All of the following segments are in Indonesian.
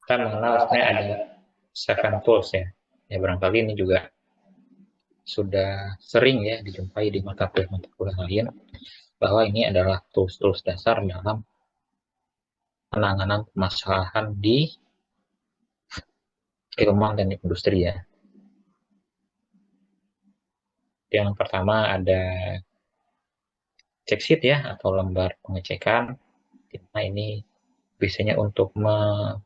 kita mengenal sebenarnya ada 7 tools ya. Ya barangkali ini juga sudah sering ya dijumpai di mata kuliah lain, bahwa ini adalah tools-tools dasar dalam penanganan permasalahan di keilmuan dan industri ya. Yang pertama ada check sheet ya, atau lembar pengecekan. Nah, ini biasanya untuk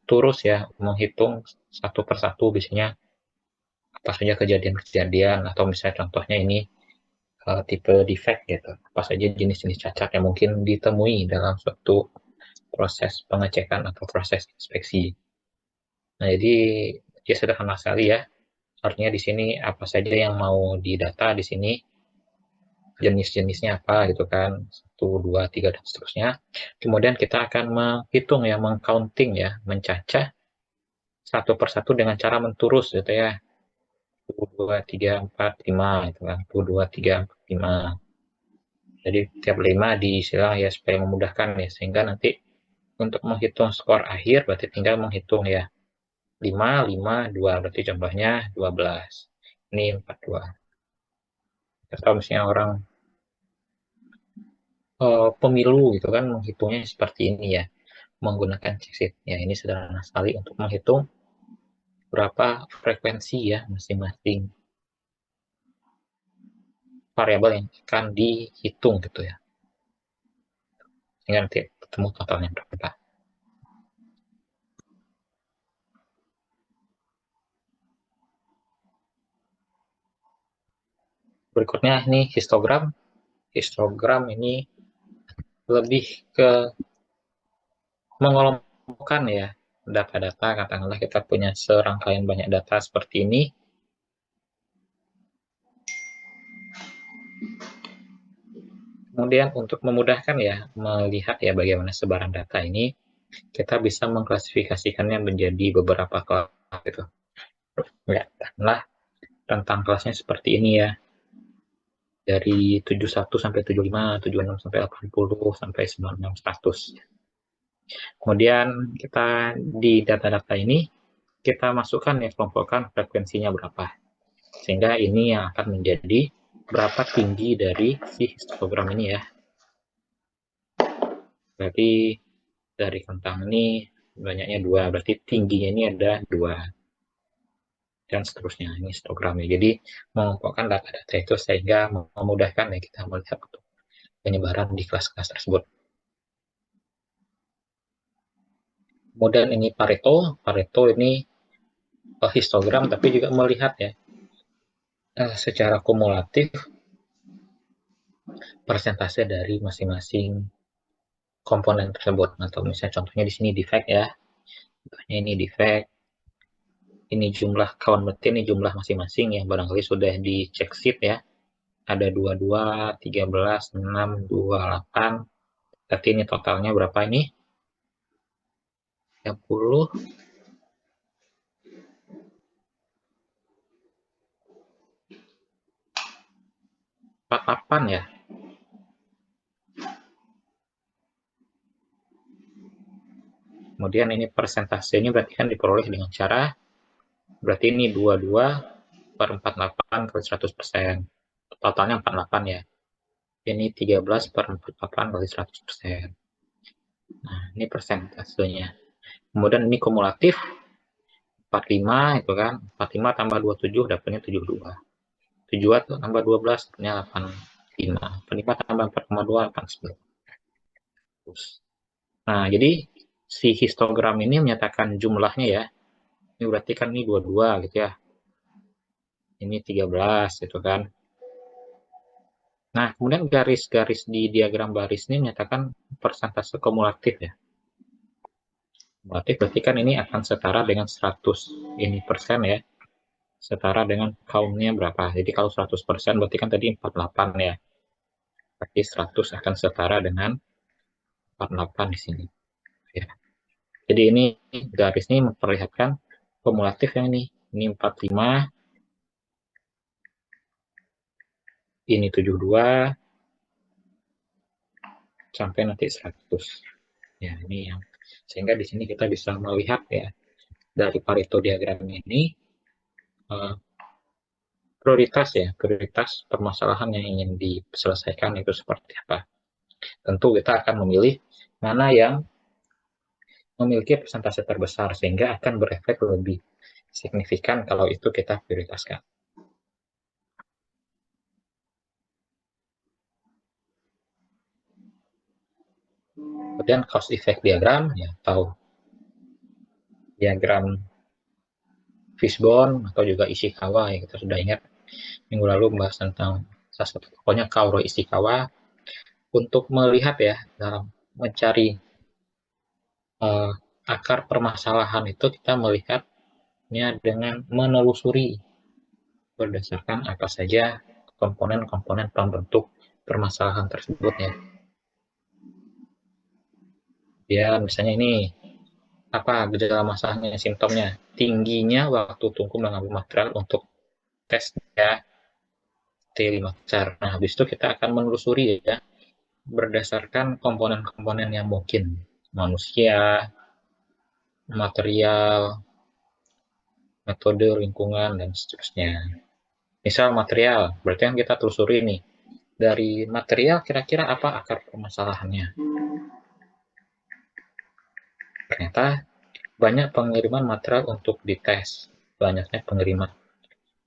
turus ya, menghitung satu persatu biasanya apa saja kejadian-kejadian, atau misalnya contohnya ini tipe defect gitu, apa saja jenis-jenis cacat yang mungkin ditemui dalam suatu proses pengecekan atau proses inspeksi. Nah, jadi ya sederhana sekali ya. Artinya di sini apa saja yang mau didata di sini, jenis-jenisnya apa gitu kan, 1, 2, 3 dan seterusnya. Kemudian kita akan menghitung ya, mengcounting ya, mencacah satu persatu dengan cara menturus gitu ya. 1, 2, 3, 4, 5 gitu kan. 1, 2, 3, 4, 5. Jadi tiap 5 disilang ya supaya memudahkan ya, sehingga nanti untuk menghitung skor akhir berarti tinggal menghitung ya 5, 5, 2, berarti contohnya 12. Ini 42. Atau misalnya orang pemilu gitu kan menghitungnya seperti ini ya, menggunakan check sheet. Ya, ini sederhana sekali untuk menghitung berapa frekuensi ya masing-masing variabel yang akan dihitung gitu ya. Sehingga nanti ketemu totalnya berapa. Berikutnya ini histogram. Histogram ini lebih ke mengelompokkan ya data-data, katakanlah kita punya serangkaian banyak data seperti ini. Kemudian untuk memudahkan ya melihat ya bagaimana sebaran data ini, kita bisa mengklasifikasikannya menjadi beberapa kelas gitu. Ya, katakanlah tentang kelasnya seperti ini ya. Dari 71 sampai 75, 76 sampai 80, sampai 96 status. Kemudian kita di data-data ini kita masukkan ya, kelompokkan frekuensinya berapa. Sehingga ini yang akan menjadi berapa tinggi dari si histogram ini ya. Berarti dari kentang ini banyaknya 2, berarti tingginya ini ada 2. Dan seterusnya, ini histogramnya. Jadi mengumpulkan data-data itu sehingga memudahkan ya kita melihat penyebaran di kelas-kelas tersebut. Kemudian ini Pareto. Pareto ini histogram tapi juga melihat ya secara kumulatif persentase dari masing-masing komponen tersebut. Atau misalnya contohnya di sini defect ya. Contohnya ini defect. Ini jumlah count, berarti ini jumlah masing-masing yang barangkali sudah di check sheet ya. Ada 22, 13, 6, 28. Berarti ini totalnya berapa ini? 30, 48 ya. Kemudian ini persentasenya berarti kan diperoleh dengan cara, berarti ini 22 per 48 kali 100%. Totalnya 48 ya. Ini 13 per 48 kali 100%. Nah, ini persentasenya. Kemudian ini kumulatif 45 itu kan. 45 tambah 27 dapatnya 72. 72 tambah 12 dapatnya 85. 85 tambah 4,2 89. Nah, jadi si histogram ini menyatakan jumlahnya ya. Ini berarti kan ini 22 gitu ya. Ini 13 gitu kan. Nah, kemudian garis-garis di diagram baris ini menyatakan persentase kumulatif ya. Kumulatif berarti kan ini akan setara dengan 100 ini persen ya. Setara dengan count-nya berapa. Jadi kalau 100% berarti kan tadi 48 ya. Berarti 100 akan setara dengan 48 di sini. Ya. Jadi ini garis ini memperlihatkan kumulatif yang ini. Ini 45, ini 72, sampai nanti 100. Ya, ini yang sehingga di sini kita bisa melihat ya dari Pareto diagram ini, prioritas permasalahan yang ingin diselesaikan itu seperti apa. Tentu kita akan memilih mana yang memiliki persentase terbesar sehingga akan berefek lebih signifikan kalau itu kita prioritaskan. Kemudian cost effect diagram, ya tahu diagram fishbone atau juga Ishikawa, ya kita sudah ingat minggu lalu membahas tentang salah satu tokohnya Kaoru Ishikawa. Untuk melihat ya dalam mencari akar permasalahan itu kita melihatnya dengan menelusuri berdasarkan apa saja komponen-komponen pembentuk permasalahan tersebut ya. Ya misalnya ini apa gejala masalahnya, simptomnya tingginya waktu tunggu mengambil material untuk tes ya T5 car. Nah habis itu kita akan menelusuri ya berdasarkan komponen-komponen yang mungkin, manusia, material, metode, lingkungan, dan seterusnya. Misal material, berarti yang kita telusuri nih, dari material kira-kira apa akar permasalahannya. Ternyata banyak pengiriman material untuk dites, banyaknya pengiriman.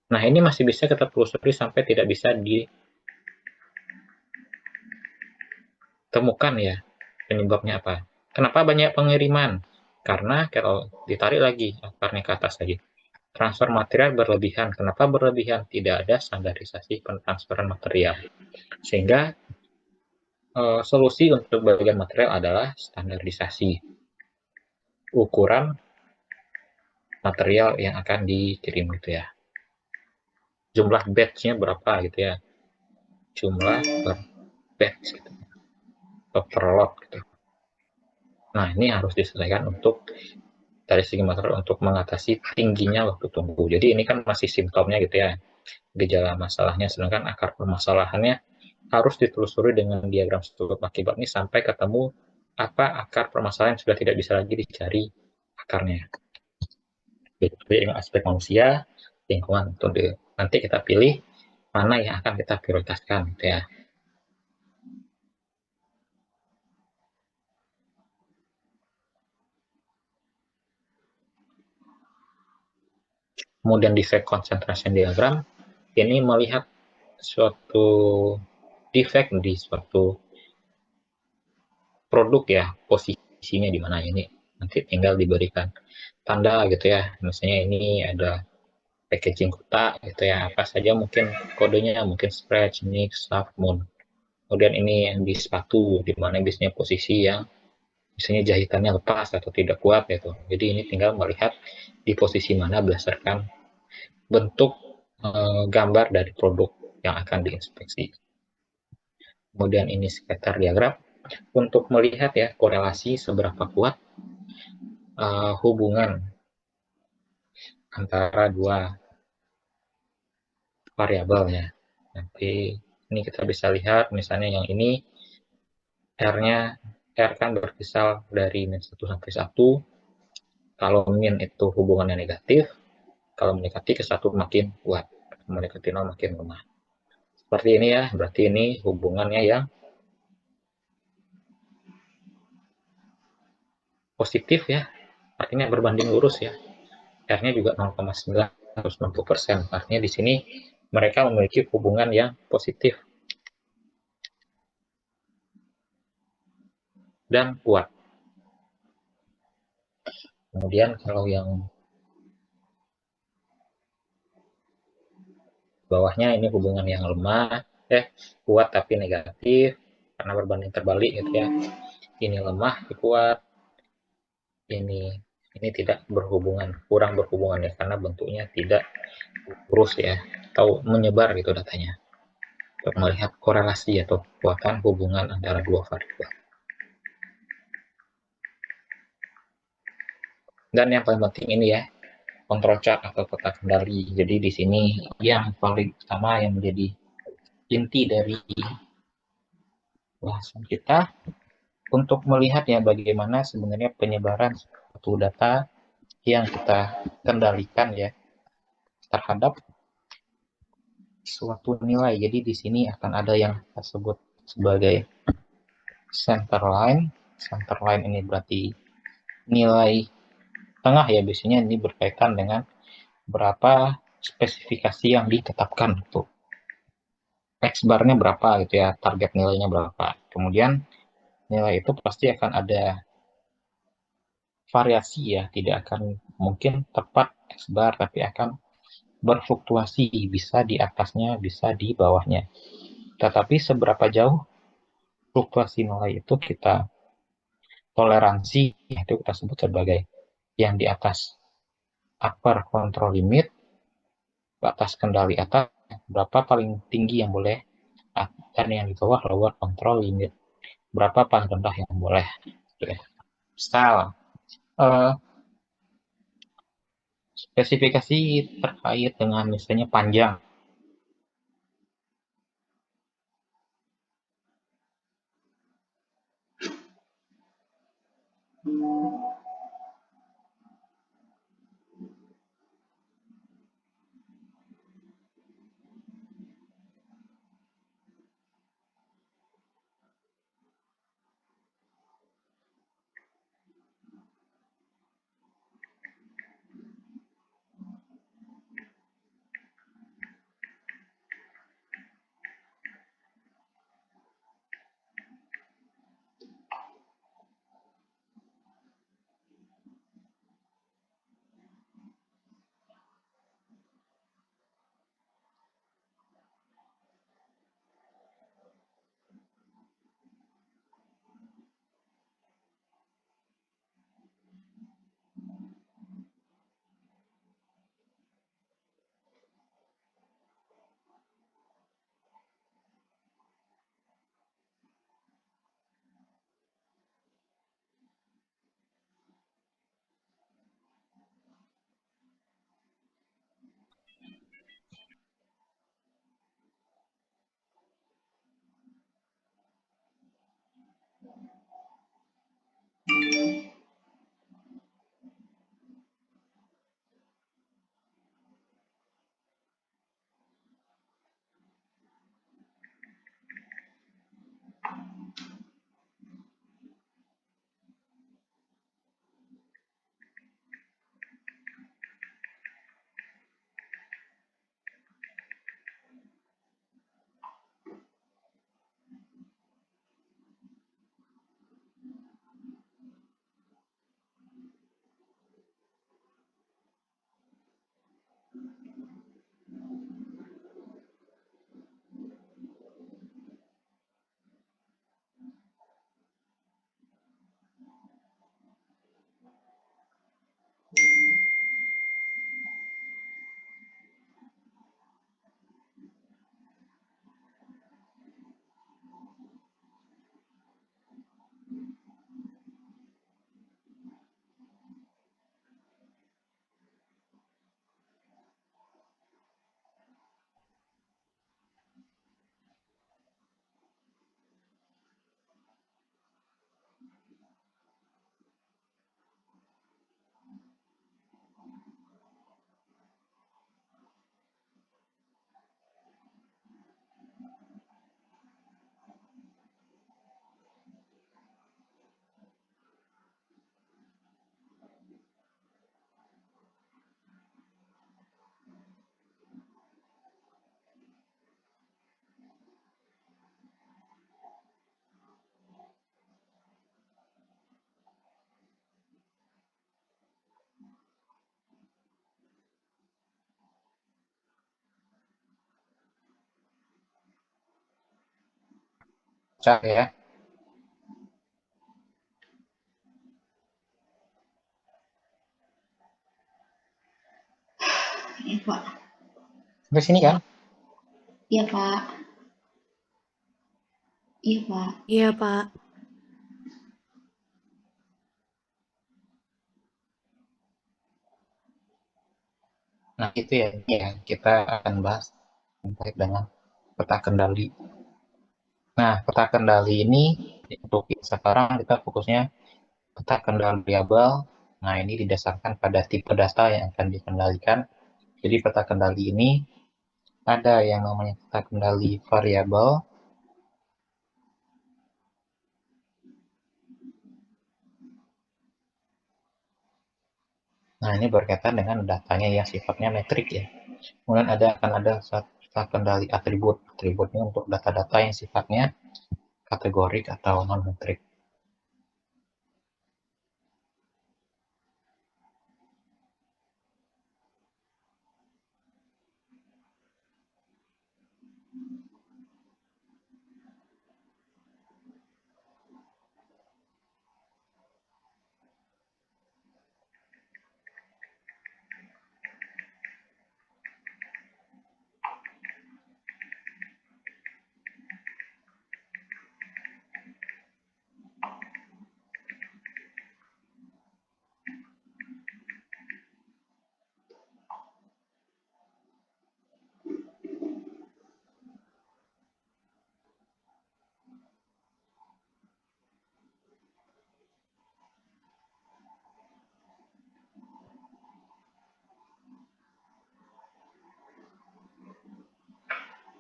Nah ini masih bisa kita telusuri sampai tidak bisa ditemukan ya penyebabnya apa. Kenapa banyak pengiriman? Karena kalau ditarik lagi akarnya ke atas lagi, transfer material berlebihan. Kenapa berlebihan? Tidak ada standarisasi pentransferan material. Sehingga solusi untuk bagian material adalah standarisasi ukuran material yang akan dikirim gitu ya. Jumlah batch-nya berapa gitu ya. Jumlah per batch gitu. Per lot gitu. Nah, ini harus diselesaikan untuk dari segi material untuk mengatasi tingginya waktu tunggu. Jadi ini kan masih simptomnya gitu ya. Gejala masalahnya, sedangkan akar permasalahannya harus ditelusuri dengan diagram sebab akibat ini sampai ketemu apa akar permasalahan yang sudah tidak bisa lagi dicari akarnya. Dengan aspek manusia, lingkungan, metode. Nanti kita pilih mana yang akan kita prioritaskan gitu ya. Kemudian defect concentration diagram, ini melihat suatu defect di suatu produk ya, posisinya di mana ini. Nanti tinggal diberikan tanda gitu ya. Misalnya ini ada packaging kotak gitu ya, apa saja mungkin kodenya, mungkin scratch, mix, soft, moon. Kemudian ini yang di sepatu, di mana biasanya posisi yang misalnya jahitannya lepas atau tidak kuat gitu. Jadi ini tinggal melihat di posisi mana berdasarkan bentuk gambar dari produk yang akan diinspeksi. Kemudian ini scatter diagram untuk melihat ya korelasi seberapa kuat hubungan antara dua variabelnya. Nanti ini kita bisa lihat misalnya yang ini R-nya R kan berkisar dari min 1 sampai 1. Kalau min itu hubungannya negatif, kalau mendekati ke 1 makin kuat, mendekati 0 makin lemah. Seperti ini ya, berarti ini hubungannya yang positif ya, artinya berbanding lurus ya. R-nya juga 0,960%. Artinya di sini mereka memiliki hubungan yang positif dan kuat. Kemudian kalau yang bawahnya ini hubungan yang lemah, kuat tapi negatif karena berbanding terbalik gitu ya. Ini lemah, kuat. Ini tidak berhubungan, kurang berhubungan ya karena bentuknya tidak lurus ya atau menyebar gitu datanya. Untuk melihat korelasi atau kekuatan hubungan antara dua variabel. Dan yang paling penting ini ya, control chart atau peta kendali. Jadi di sini yang paling utama yang menjadi inti dari bahasan kita untuk melihat ya bagaimana sebenarnya penyebaran suatu data yang kita kendalikan ya terhadap suatu nilai. Jadi di sini akan ada yang kita sebut sebagai center line. Center line ini berarti nilai tengah ya, biasanya ini berkaitan dengan berapa spesifikasi yang ditetapkan itu. X bar-nya berapa gitu ya, target nilainya berapa. Kemudian nilai itu pasti akan ada variasi ya, tidak akan mungkin tepat X bar, tapi akan berfluktuasi, bisa di atasnya, bisa di bawahnya. Tetapi seberapa jauh fluktuasi nilai itu kita toleransi, itu kita sebut sebagai yang di atas upper control limit, batas kendali atas, berapa paling tinggi yang boleh, dan yang di bawah lower control limit, berapa paling rendah yang boleh. Misal, uh, spesifikasi terkait dengan misalnya panjang. Cak ya. Iya, Pak. Sampai sini kan? Iya, Pak. Iya, Pak. Iya, Pak. Nah, itu ya, ya kita akan bahas terkait dengan peta kendali. Nah, peta kendali ini untuk sekarang kita fokusnya peta kendali variabel Nah, ini didasarkan pada tipe data yang akan dikendalikan. Jadi peta kendali ini ada yang namanya peta kendali variabel. Nah, ini berkaitan dengan datanya yang sifatnya metrik ya. Kemudian akan ada peta kendali atribut. Atributnya untuk data-data yang sifatnya kategorik atau non-metrik.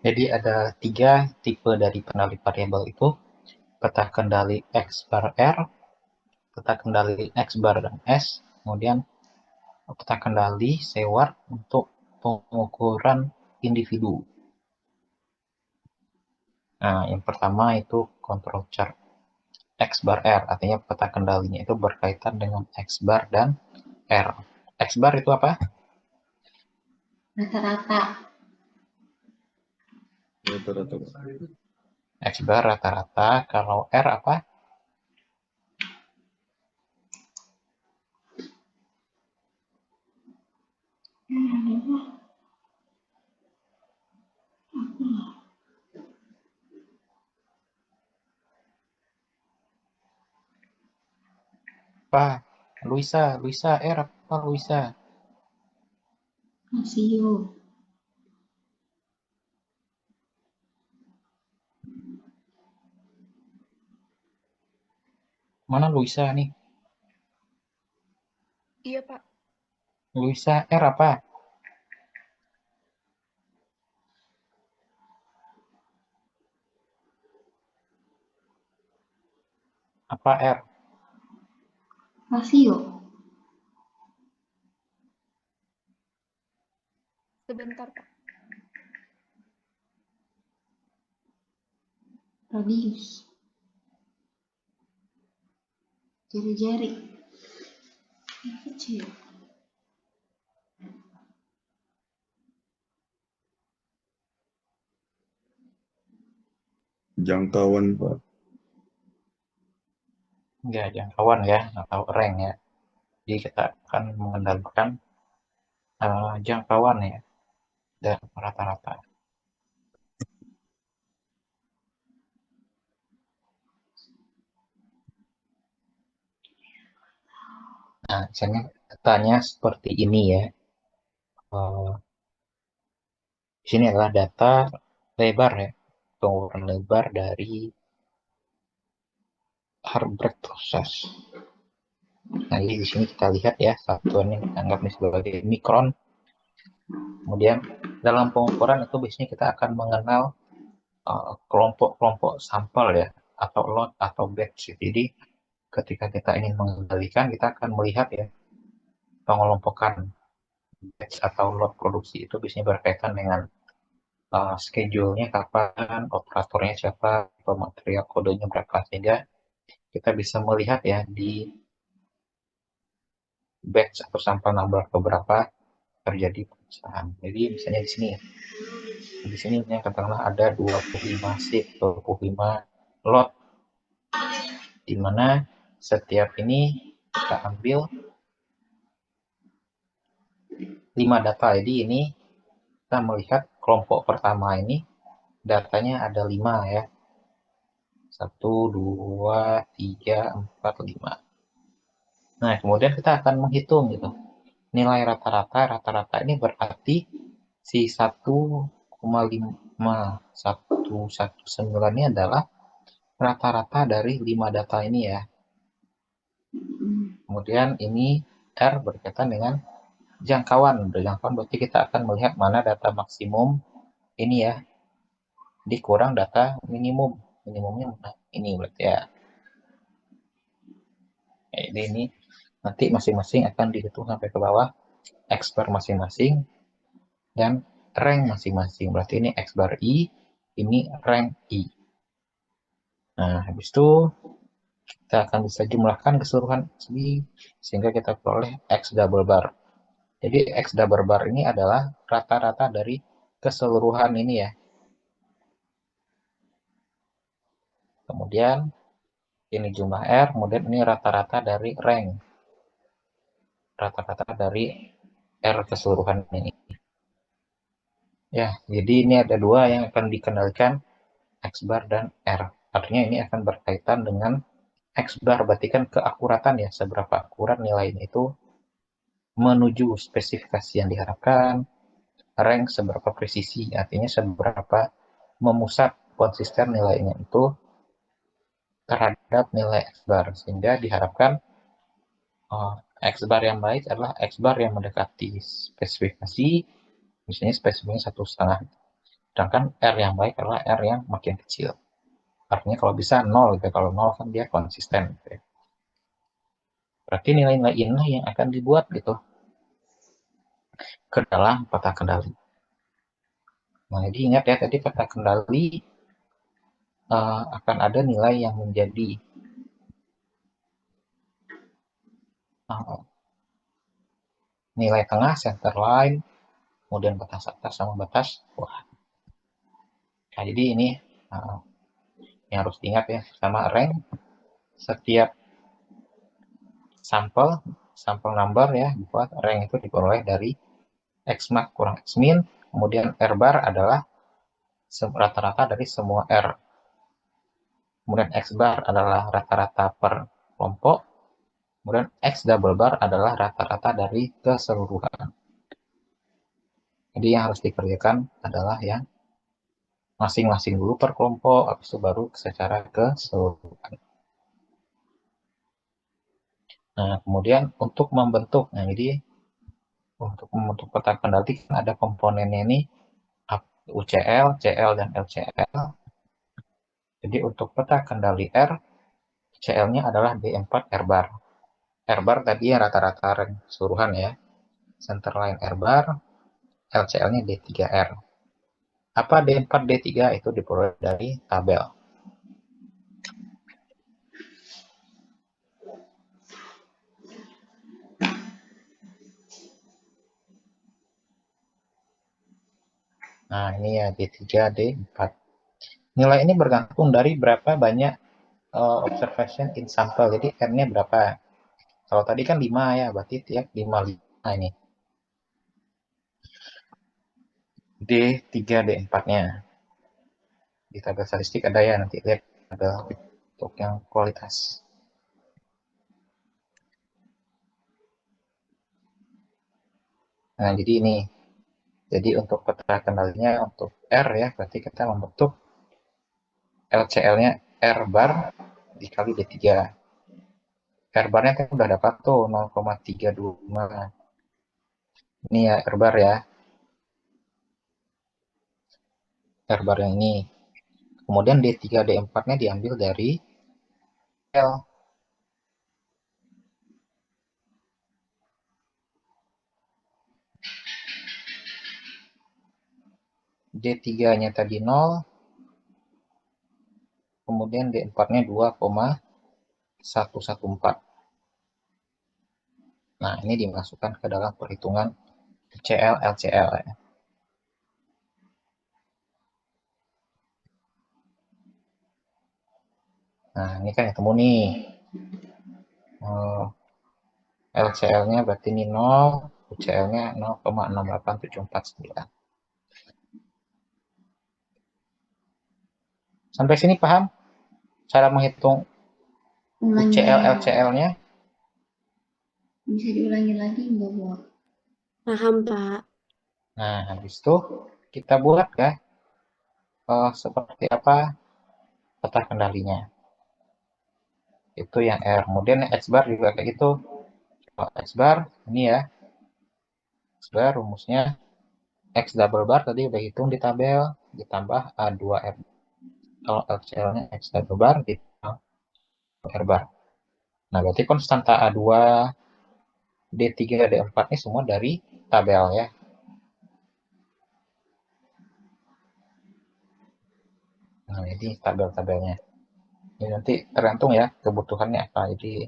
Jadi ada 3 tipe dari kendali variabel itu, peta kendali X bar R, peta kendali X bar dan S, kemudian peta kendali Seward untuk pengukuran individu. Nah, yang pertama itu control chart X bar R, artinya peta kendalinya itu berkaitan dengan X bar dan R. X bar itu apa? Rata-rata. Rata-rata. X bar rata-rata, kalau R apa? Apa? Luisa, R apa Luisa? Rasio. Mana Luisa nih? Iya, Pak. Luisa R apa? Apa R? Rasio. Sebentar, Pak. Radius. Jari-jari. Yang kecil. Jangkauan, Pak. Ya, jangkauan ya, atau rank ya. Jadi kita akan mengendalikan jangkauan ya, dan rata-rata. Nah, misalnya datanya seperti ini ya. Di sini adalah data lebar ya, pengukuran lebar dari Herbert proses. Nah, jadi di sini kita lihat ya, satuan yang kita anggap sebagai mikron. Kemudian dalam pengukuran itu biasanya kita akan mengenal kelompok-kelompok sampel ya, atau lot atau batch. Jadi ketika kita ingin mengendalikan, kita akan melihat ya pengelompokan batch atau lot produksi itu biasanya berkaitan dengan schedule-nya kapan, operatornya siapa, atau material kodenya berapa, sehingga kita bisa melihat ya di batch atau sampel number beberapa terjadi perusahaan. Jadi misalnya di sini ya, di sini katakanlah ada 25 shift, 25 lot, di mana setiap ini kita ambil 5 data. Jadi ini kita melihat kelompok pertama ini datanya ada 5 ya. 1, 2, 3, 4, 5. Nah, kemudian kita akan menghitung gitu. Nilai rata-rata ini berarti si 1,5119 ini adalah rata-rata dari 5 data ini ya. Kemudian ini R berkaitan dengan jangkauan. Berjangkauan berarti kita akan melihat mana data maksimum ini ya, dikurang data minimum. Minimumnya mana? Ini berarti ya. Jadi ini nanti masing-masing akan dihitung sampai ke bawah, X bar masing-masing, dan rank masing-masing. Berarti ini X bar I, ini rank I. Nah, habis itu kita akan bisa jumlahkan keseluruhan X sehingga kita peroleh X double bar. Jadi X double bar ini adalah rata-rata dari keseluruhan ini ya. Kemudian ini jumlah R, kemudian ini rata-rata dari rank. Rata-rata dari R keseluruhan ini. Ya, jadi ini ada dua yang akan dikendalikan, X bar dan R. Artinya ini akan berkaitan dengan X bar, berarti kan keakuratan ya, seberapa akurat nilainya itu menuju spesifikasi yang diharapkan. Rank seberapa presisi, artinya seberapa memusat konsisten nilainya itu terhadap nilai X bar, sehingga diharapkan X bar yang baik adalah X bar yang mendekati spesifikasi, misalnya spesifikasinya 1,5. Sedangkan R yang baik adalah R yang makin kecil. Artinya kalau bisa 0 gitu. Kalau 0 kan dia konsisten gitu ya. Berarti nilai-nilai ini yang akan dibuat gitu ke dalam peta kendali. Nah, jadi ingat ya tadi peta kendali akan ada nilai yang menjadi nilai tengah, center line, kemudian batas atas sama batas bawah. Nah, jadi ini yang harus diingat ya, sama rank setiap sampel number ya, buat rank itu diperoleh dari X max kurang X min, kemudian R bar adalah rata-rata dari semua R. Kemudian X bar adalah rata-rata per kelompok, kemudian X double bar adalah rata-rata dari keseluruhan. Jadi yang harus dikerjakan adalah yang masing-masing dulu per kelompok, habis itu baru secara keseluruhan. Nah, kemudian untuk membentuk, nah jadi untuk membentuk peta kendali kan ada komponennya ini UCL, CL, dan LCL. Jadi untuk peta kendali R, CL-nya adalah D4 R bar. R bar tadi ya rata-rata rank keseluruhan ya. Center line R bar, LCL-nya D3R. Apa D4, D3? Itu diperoleh dari tabel. Nah, ini ya D3, D4. Nilai ini bergantung dari berapa banyak observation in sample. Jadi R-nya berapa? Kalau tadi kan 5 ya, berarti tiap 5 ini. D3, D4-nya. Di tabel statistik ada ya, nanti lihat tabel untuk yang kualitas. Nah, jadi ini. Jadi untuk peta kendalinya untuk R ya, berarti kita membentuk LCL-nya R bar dikali D3. R bar-nya kan udah dapat tuh 0,325. Ini ya R bar ya. R bar yang ini. Kemudian D3, D4-nya diambil dari L. D3-nya tadi 0, kemudian D4-nya 2,114. Nah, ini dimasukkan ke dalam perhitungan CL, LCL ya. Nah, ini kan ketemu nih. LCL-nya berarti ini 0, UCL-nya 0,68749. Sampai sini paham? Cara menghitung UCL, LCL-nya? Bisa diulangi lagi nggak, Bu? Paham, Pak. Nah, habis itu kita buat ya seperti apa peta kendalinya. Itu yang R. Kemudian X bar juga kayak gitu. Kalau X bar, ini ya, X bar rumusnya X double bar tadi udah hitung di tabel, ditambah A2R. Kalau LCL-nya X double bar ditambah R bar. Nah, berarti konstanta A2, D3, D4 ini semua dari tabel ya. Nah, ini tabel-tabelnya. Ini nanti tergantung ya kebutuhannya apa. Jadi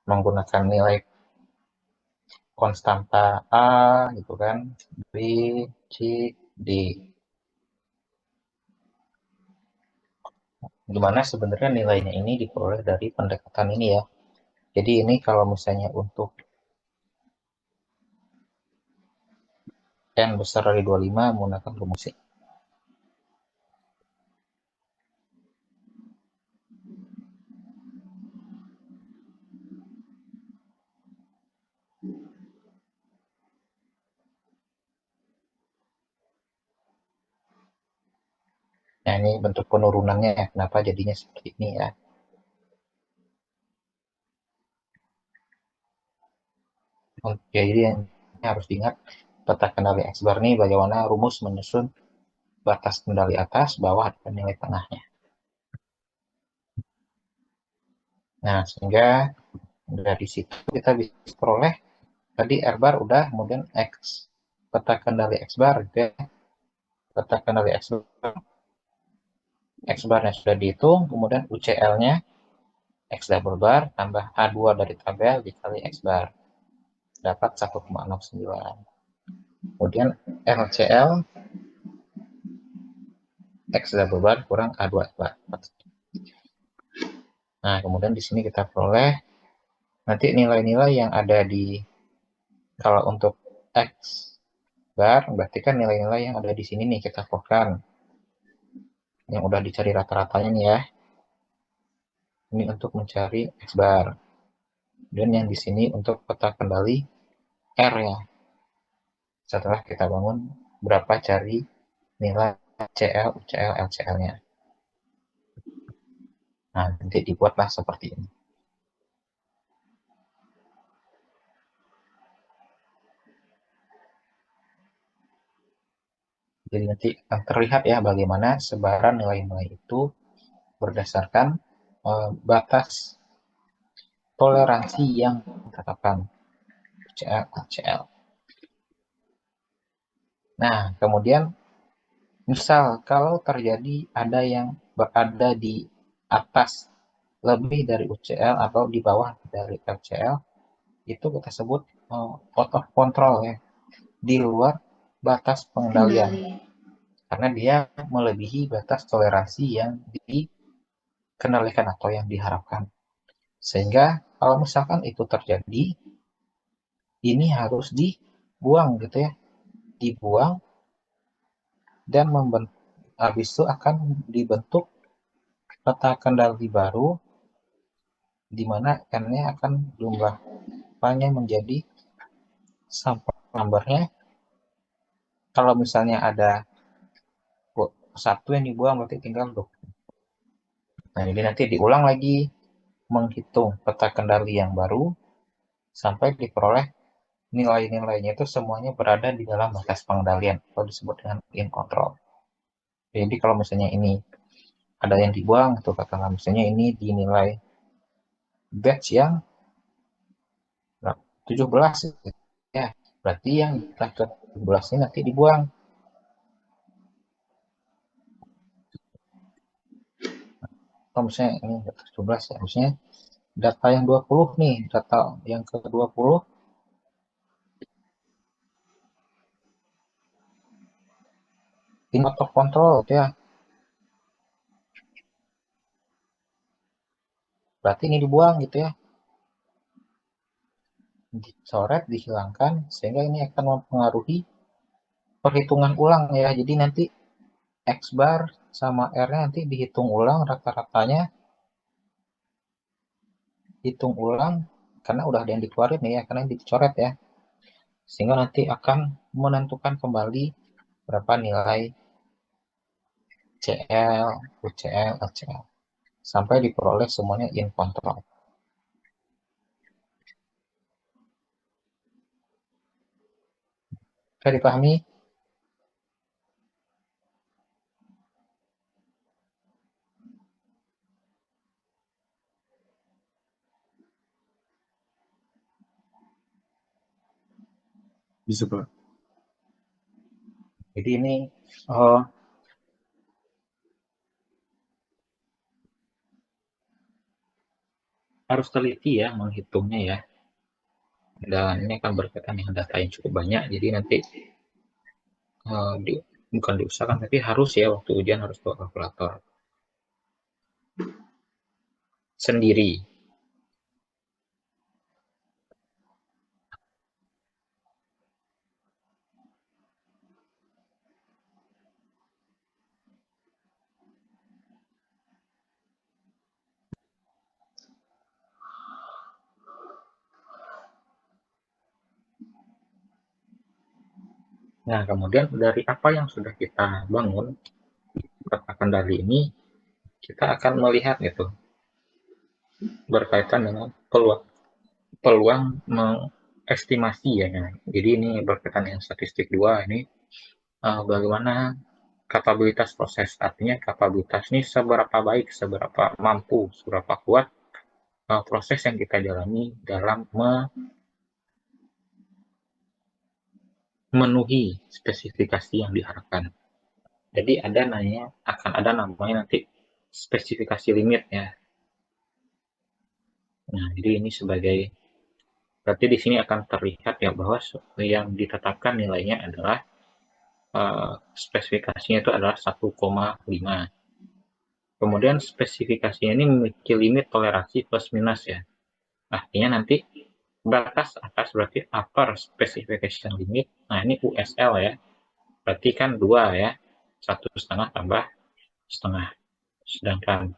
menggunakan nilai konstanta A gitu kan, B, C, D. Gimana sebenarnya nilainya ini diperoleh dari pendekatan ini ya. Jadi ini kalau misalnya untuk N besar dari 25 menggunakan rumus ini. Nah, ini bentuk penurunannya ya, kenapa jadinya seperti ini ya. Jadi yang harus diingat, peta kendali X bar ini bagaimana rumus menyusun batas kendali atas, bawah, dan nilai tengahnya. Nah, sehingga dari situ kita bisa peroleh tadi R bar udah, kemudian X peta kendali X bar gitu ya. Peta kendali X barnya sudah dihitung, kemudian UCL-nya X double bar tambah A2 dari tabel dikali X bar. Dapat 1,09. Kemudian LCL X double bar kurang A2 bar. Nah, kemudian di sini kita peroleh nanti nilai-nilai yang ada di, kalau untuk X bar, berarti kan nilai-nilai yang ada di sini nih kita fokuskan. Yang udah dicari rata-ratanya nih ya. Ini untuk mencari X bar. Dan yang di sini untuk peta kendali R ya. Setelah kita bangun berapa cari nilai CL, UCL, LCL-nya. Nah, nanti dibuatlah seperti ini. Jadi nanti akan terlihat ya bagaimana sebaran nilai-nilai itu berdasarkan batas toleransi yang ditetapkan UCL, LCL. Nah, kemudian misal kalau terjadi ada yang berada di atas lebih dari UCL atau di bawah dari LCL, itu kita sebut out of control ya, di luar batas pengendalian. Kendali. Karena dia melebihi batas toleransi yang dikendalikan atau yang diharapkan. Sehingga kalau misalkan itu terjadi, ini harus dibuang gitu ya. Dibuang dan habis itu akan dibentuk peta kendali baru di mana N-nya akan jumlahnya menjadi sampel numbernya. Kalau misalnya ada satu yang dibuang berarti tinggal 20. Nah, jadi nanti diulang lagi menghitung peta kendali yang baru sampai diperoleh nilai-nilainya itu semuanya berada di dalam batas pengendalian atau disebut dengan in control. Jadi kalau misalnya ini ada yang dibuang, itu katakanlah misalnya ini dinilai batch yang 17 ya, berarti yang ke 17 ini nanti dibuang. Kalau misalnya ini 17 ya, misalnya data yang 20 nih, data yang ke 20 ini out of control ya. Berarti ini dibuang gitu ya. Dicoret, dihilangkan, sehingga ini akan mempengaruhi perhitungan ulang ya. Jadi nanti X bar sama R-nya nanti dihitung ulang rata-ratanya, hitung ulang karena udah ada yang dikeluarin nih ya, karena yang dicoret ya. Sehingga nanti akan menentukan kembali berapa nilai CL, UCL, LCL. Sampai diperoleh semuanya in control. Bisa dipahami? Bisa, Pak. Jadi ini eh, harus teliti ya menghitungnya ya. Dan ini akan berkaitan dengan data yang cukup banyak. Jadi nanti bukan diusahakan, tapi harus ya waktu ujian harus bawa kalkulator sendiri. Nah, kemudian dari apa yang sudah kita bangun, kata kendali ini, kita akan melihat gitu, berkaitan dengan peluang mengestimasi ya. Jadi ini berkaitan dengan statistik 2 ini, bagaimana kapabilitas proses. Artinya kapabilitas ini seberapa baik, seberapa mampu, seberapa kuat proses yang kita jalani dalam memenuhi spesifikasi yang diharapkan. Jadi akan ada namanya nanti spesifikasi limit ya. Nah, jadi ini berarti di sini akan terlihat ya bahwa yang ditetapkan nilainya adalah spesifikasinya itu adalah 1,5. Kemudian spesifikasinya ini memiliki limit toleransi plus minus ya. Artinya nanti batas atas berarti upper specification limit. Nah, ini USL ya. Berarti kan 2 ya. 1,5 tambah setengah. Sedangkan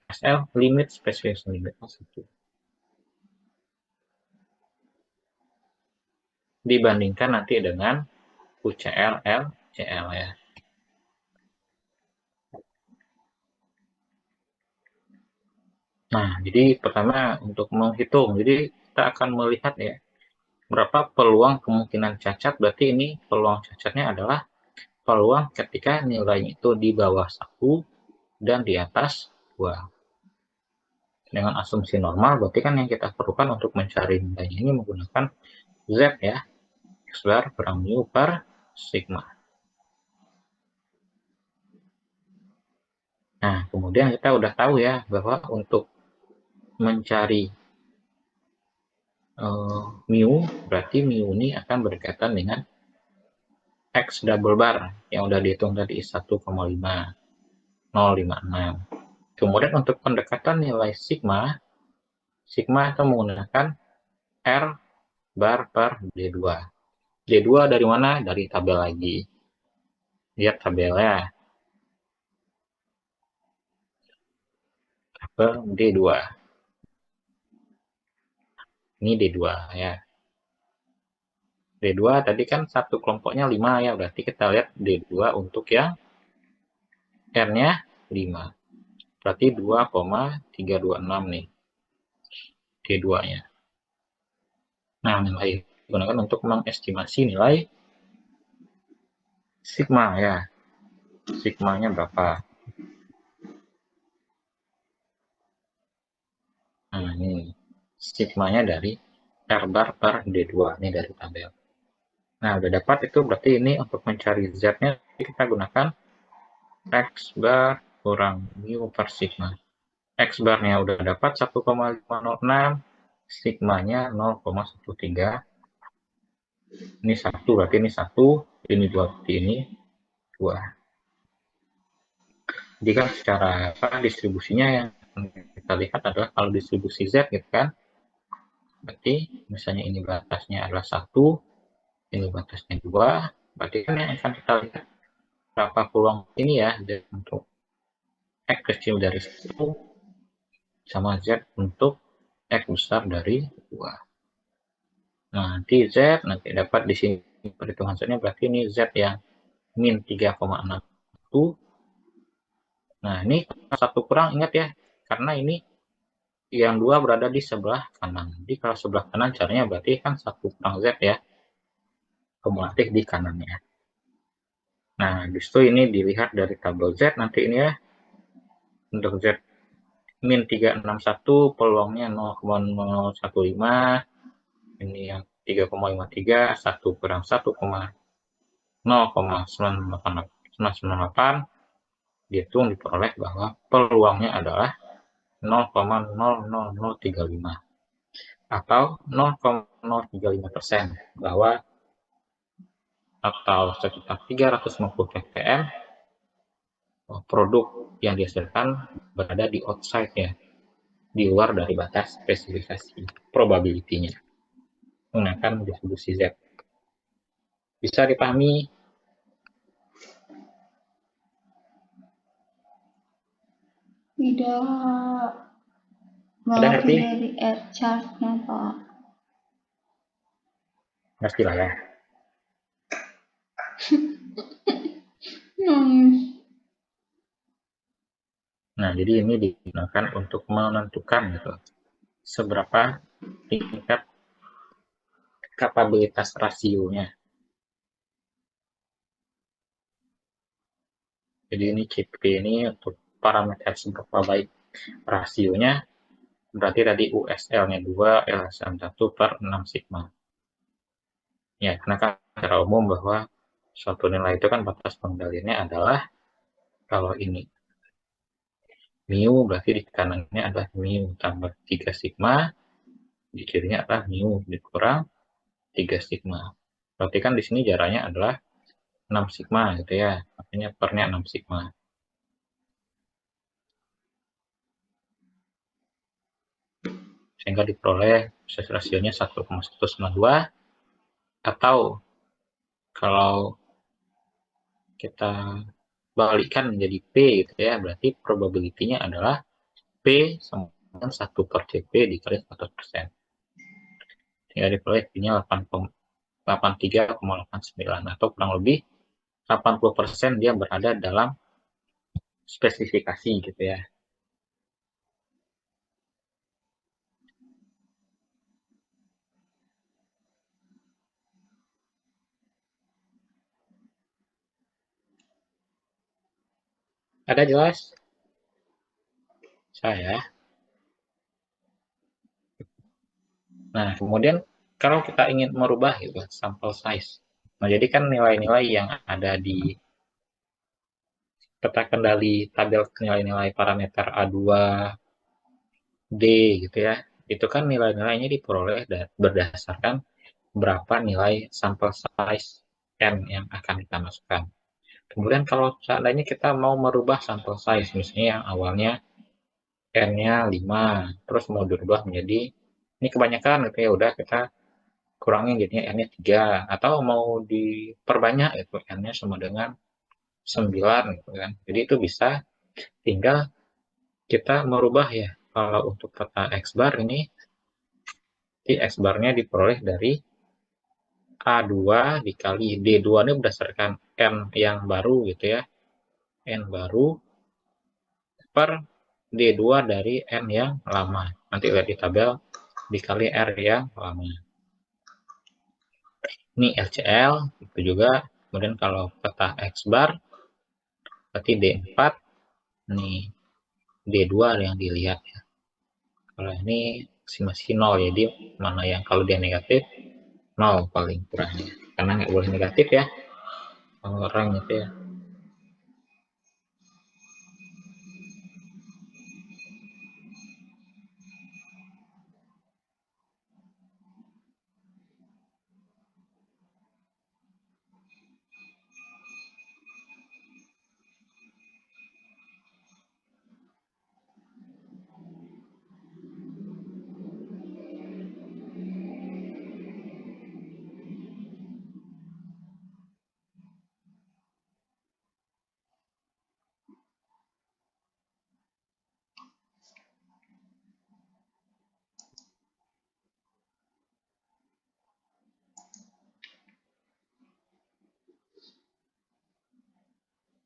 SL limit specification limit 1. Dibandingkan nanti dengan UCL, LCL ya. Nah, jadi pertama untuk menghitung, jadi kita akan melihat ya, berapa peluang kemungkinan cacat, berarti ini peluang cacatnya adalah peluang ketika nilainya itu di bawah 1 dan di atas 2. Dengan asumsi normal, berarti kan yang kita perlukan untuk mencari nilainya ini menggunakan Z ya, X bar kurang mu per sigma. Nah, kemudian kita udah tahu ya, bahwa untuk mencari mu, berarti mu ini akan berkaitan dengan X double bar yang udah dihitung tadi 1,5056. Kemudian untuk pendekatan nilai sigma itu menggunakan R bar per D2. D2 dari mana? Dari tabel lagi. Lihat tabelnya. Tabel D2. Ini D2 ya. D2 tadi kan satu kelompoknya 5 ya. Berarti kita lihat D2 untuk yang R-nya 5. Berarti 2,326 nih. D2-nya. Nah, nilai digunakan untuk mengestimasi nilai sigma ya. Sigmanya berapa? Nah, ini sigmanya dari R bar per D2 ini dari tabel. Nah, udah dapat itu berarti ini untuk mencari Z-nya kita gunakan X bar kurang mu per sigma. X barnya udah dapat 1,506, sigmanya 0,13. Ini 1, berarti ini 1, ini 2, berarti ini 2. Jadi kan secara distribusinya yang kita lihat adalah kalau distribusi Z gitu kan, berarti misalnya ini batasnya adalah 1, ini batasnya 2, berarti kan yang akan kita lihat berapa peluang ini ya untuk X kecil dari 1 sama Z untuk X besar dari 2. Nah, nanti Z nanti dapat di sini perhitungan Z-nya berarti ini Z yang min 3,61. Nah, ini satu kurang ingat ya, karena ini yang 2 berada di sebelah kanan. Jadi kalau sebelah kanan caranya berarti kan 1 kurang Z ya. kumulatif di kanannya. Nah, justru ini dilihat dari tabel Z nanti ini ya. Untuk Z min 361 peluangnya 0,015, ini yang 3,53, 1 kurang 0,998, dihitung diperoleh bahwa peluangnya adalah 0,00035 atau 0,035%, bahwa atau sekitar 350 ppm produk yang dihasilkan berada di outside ya, di luar dari batas spesifikasi probability-nya menggunakan distribusi Z. Bisa dipahami? Tidak Ada mengerti ngerti? dari air chart-nya, Pak. Ngerti lah ya. Nah, jadi ini digunakan untuk menentukan gitu, seberapa tingkat kapabilitas rasionya. Jadi ini CP ini untuk parameter seberapa baik rasionya, berarti tadi USL-nya 2, LSM 1 per 6 sigma. Ya, karena kan secara umum bahwa suatu nilai itu kan batas pengendaliannya adalah kalau ini mu, berarti di kanannya adalah mu tambah 3 sigma, di kirinya adalah mu dikurang 3 sigma. Berarti kan di sini jaraknya adalah 6 sigma gitu ya, makanya pernya 6 sigma. Sehingga diperoleh rasionya 1,192, atau kalau kita balikkan menjadi P gitu ya, berarti probability-nya adalah P sama dengan 1 per CP dikali 100%. Sehingga diperoleh P-nya 83,89 atau kurang lebih 80% dia berada dalam spesifikasi gitu ya. Ada jelas? Saya. Nah, kemudian kalau kita ingin merubah gitu, sample size. Nah, jadi kan nilai-nilai yang ada di peta kendali tabel nilai-nilai parameter A2, D gitu ya, itu kan nilai-nilainya diperoleh berdasarkan berapa nilai sampel size N yang akan kita masukkan. Kemudian kalau seandainya kita mau merubah sampel size, misalnya yang awalnya N-nya 5, terus mau dirubah menjadi, ini kebanyakan gitu ya, udah kita kurangin jadinya N-nya 3, atau mau diperbanyak itu N-nya sama dengan 9 gitu kan. Jadi itu bisa, tinggal kita merubah ya. Kalau untuk peta X bar ini, di X barnya diperoleh dari A2 dikali D2 ini berdasarkan N yang baru gitu ya. N baru per D2 dari N yang lama. Nanti lihat di tabel dikali R yang lama. Ini LCL, itu juga. Kemudian kalau peta X bar, berarti D4, ini D2 yang dilihat ya. Kalau ini masih 0, jadi mana yang kalau dia negatif, 0 paling kurangnya. Karena nggak boleh negatif ya, orang gitu ya.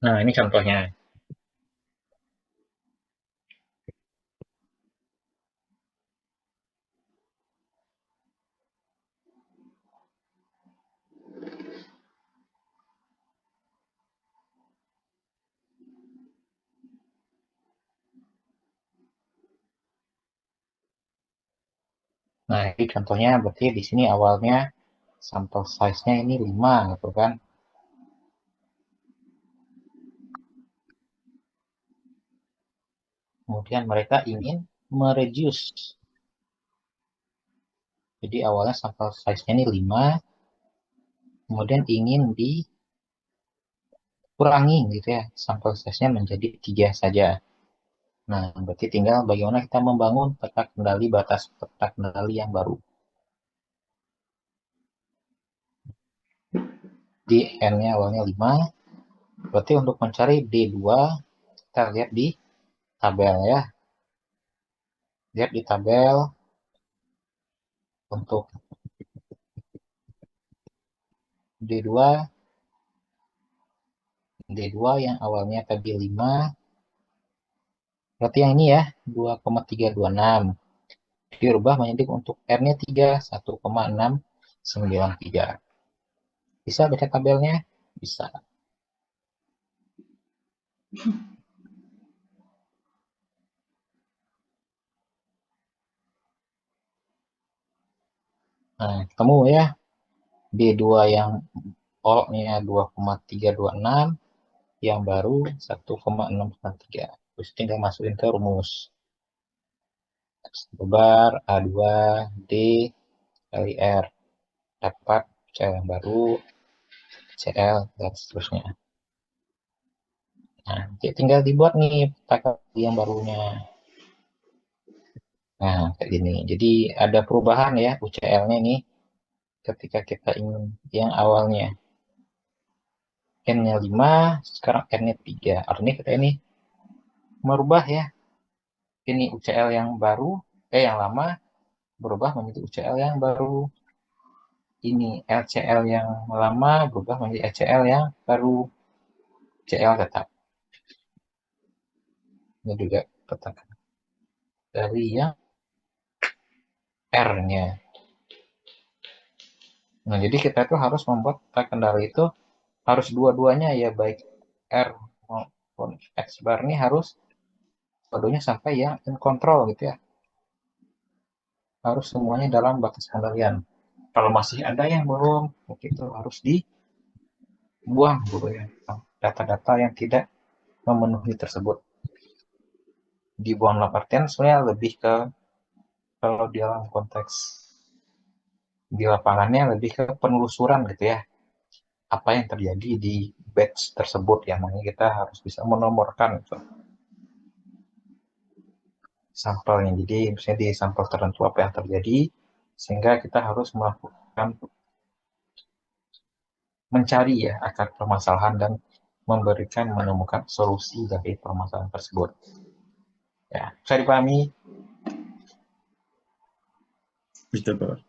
Nah, ini contohnya. Nah, ini contohnya berarti di sini awalnya sampel size-nya ini 5 gitu kan. Kemudian mereka ingin mereduce. Jadi awalnya sampel size-nya ini 5, kemudian ingin dikurangi gitu ya, sampel size-nya menjadi 3 saja. Nah, berarti tinggal bagaimana kita membangun peta kendali, batas peta kendali yang baru. Di N-nya awalnya 5, berarti untuk mencari D2, kita lihat di tabel ya. Lihat di tabel untuk D2, D2 yang awalnya tadi 5, berarti yang ini ya, 2,326. Dirubah menjadi untuk R-nya 3, 1,693. Bisa baca tabelnya? Bisa. Nah, ketemu ya. D2 yang O-nya 2,326, yang baru 1,693. Terus tinggal masukin ke rumus. Bar A2 D kali R. Dapat CL yang baru, CL, dan seterusnya. Nah, tinggal dibuat nih peta yang barunya. Nah, kayak gini. Jadi ada perubahan ya UCL-nya nih ketika kita ingin yang awalnya N-nya 5, sekarang N-nya 3. Artinya kita ini merubah ya. Ini UCL yang baru, yang lama berubah menjadi UCL yang baru. Ini LCL yang lama berubah menjadi LCL yang baru. CL tetap. Ini juga tetap dari yang R-nya. Nah, jadi kita tuh harus membuat peta kendali itu harus dua-duanya ya, baik R maupun X bar ini harus dua-duanya sampai yang in control gitu ya. Harus semuanya dalam batas kendalian. Kalau masih ada yang belum, itu harus dibuang dulu ya. Data-data yang tidak memenuhi tersebut. Dibuang dalam artian sebenarnya lebih ke, kalau dalam konteks di lapangannya lebih ke penelusuran gitu ya. Apa yang terjadi di batch tersebut yang mana kita harus bisa menomorkan gitu sampelnya. Jadi misalnya di sampel tertentu apa yang terjadi, sehingga kita harus melakukan mencari ya akar permasalahan dan menemukan solusi dari permasalahan tersebut. Ya, bisa dipahami? Bisa, Pak.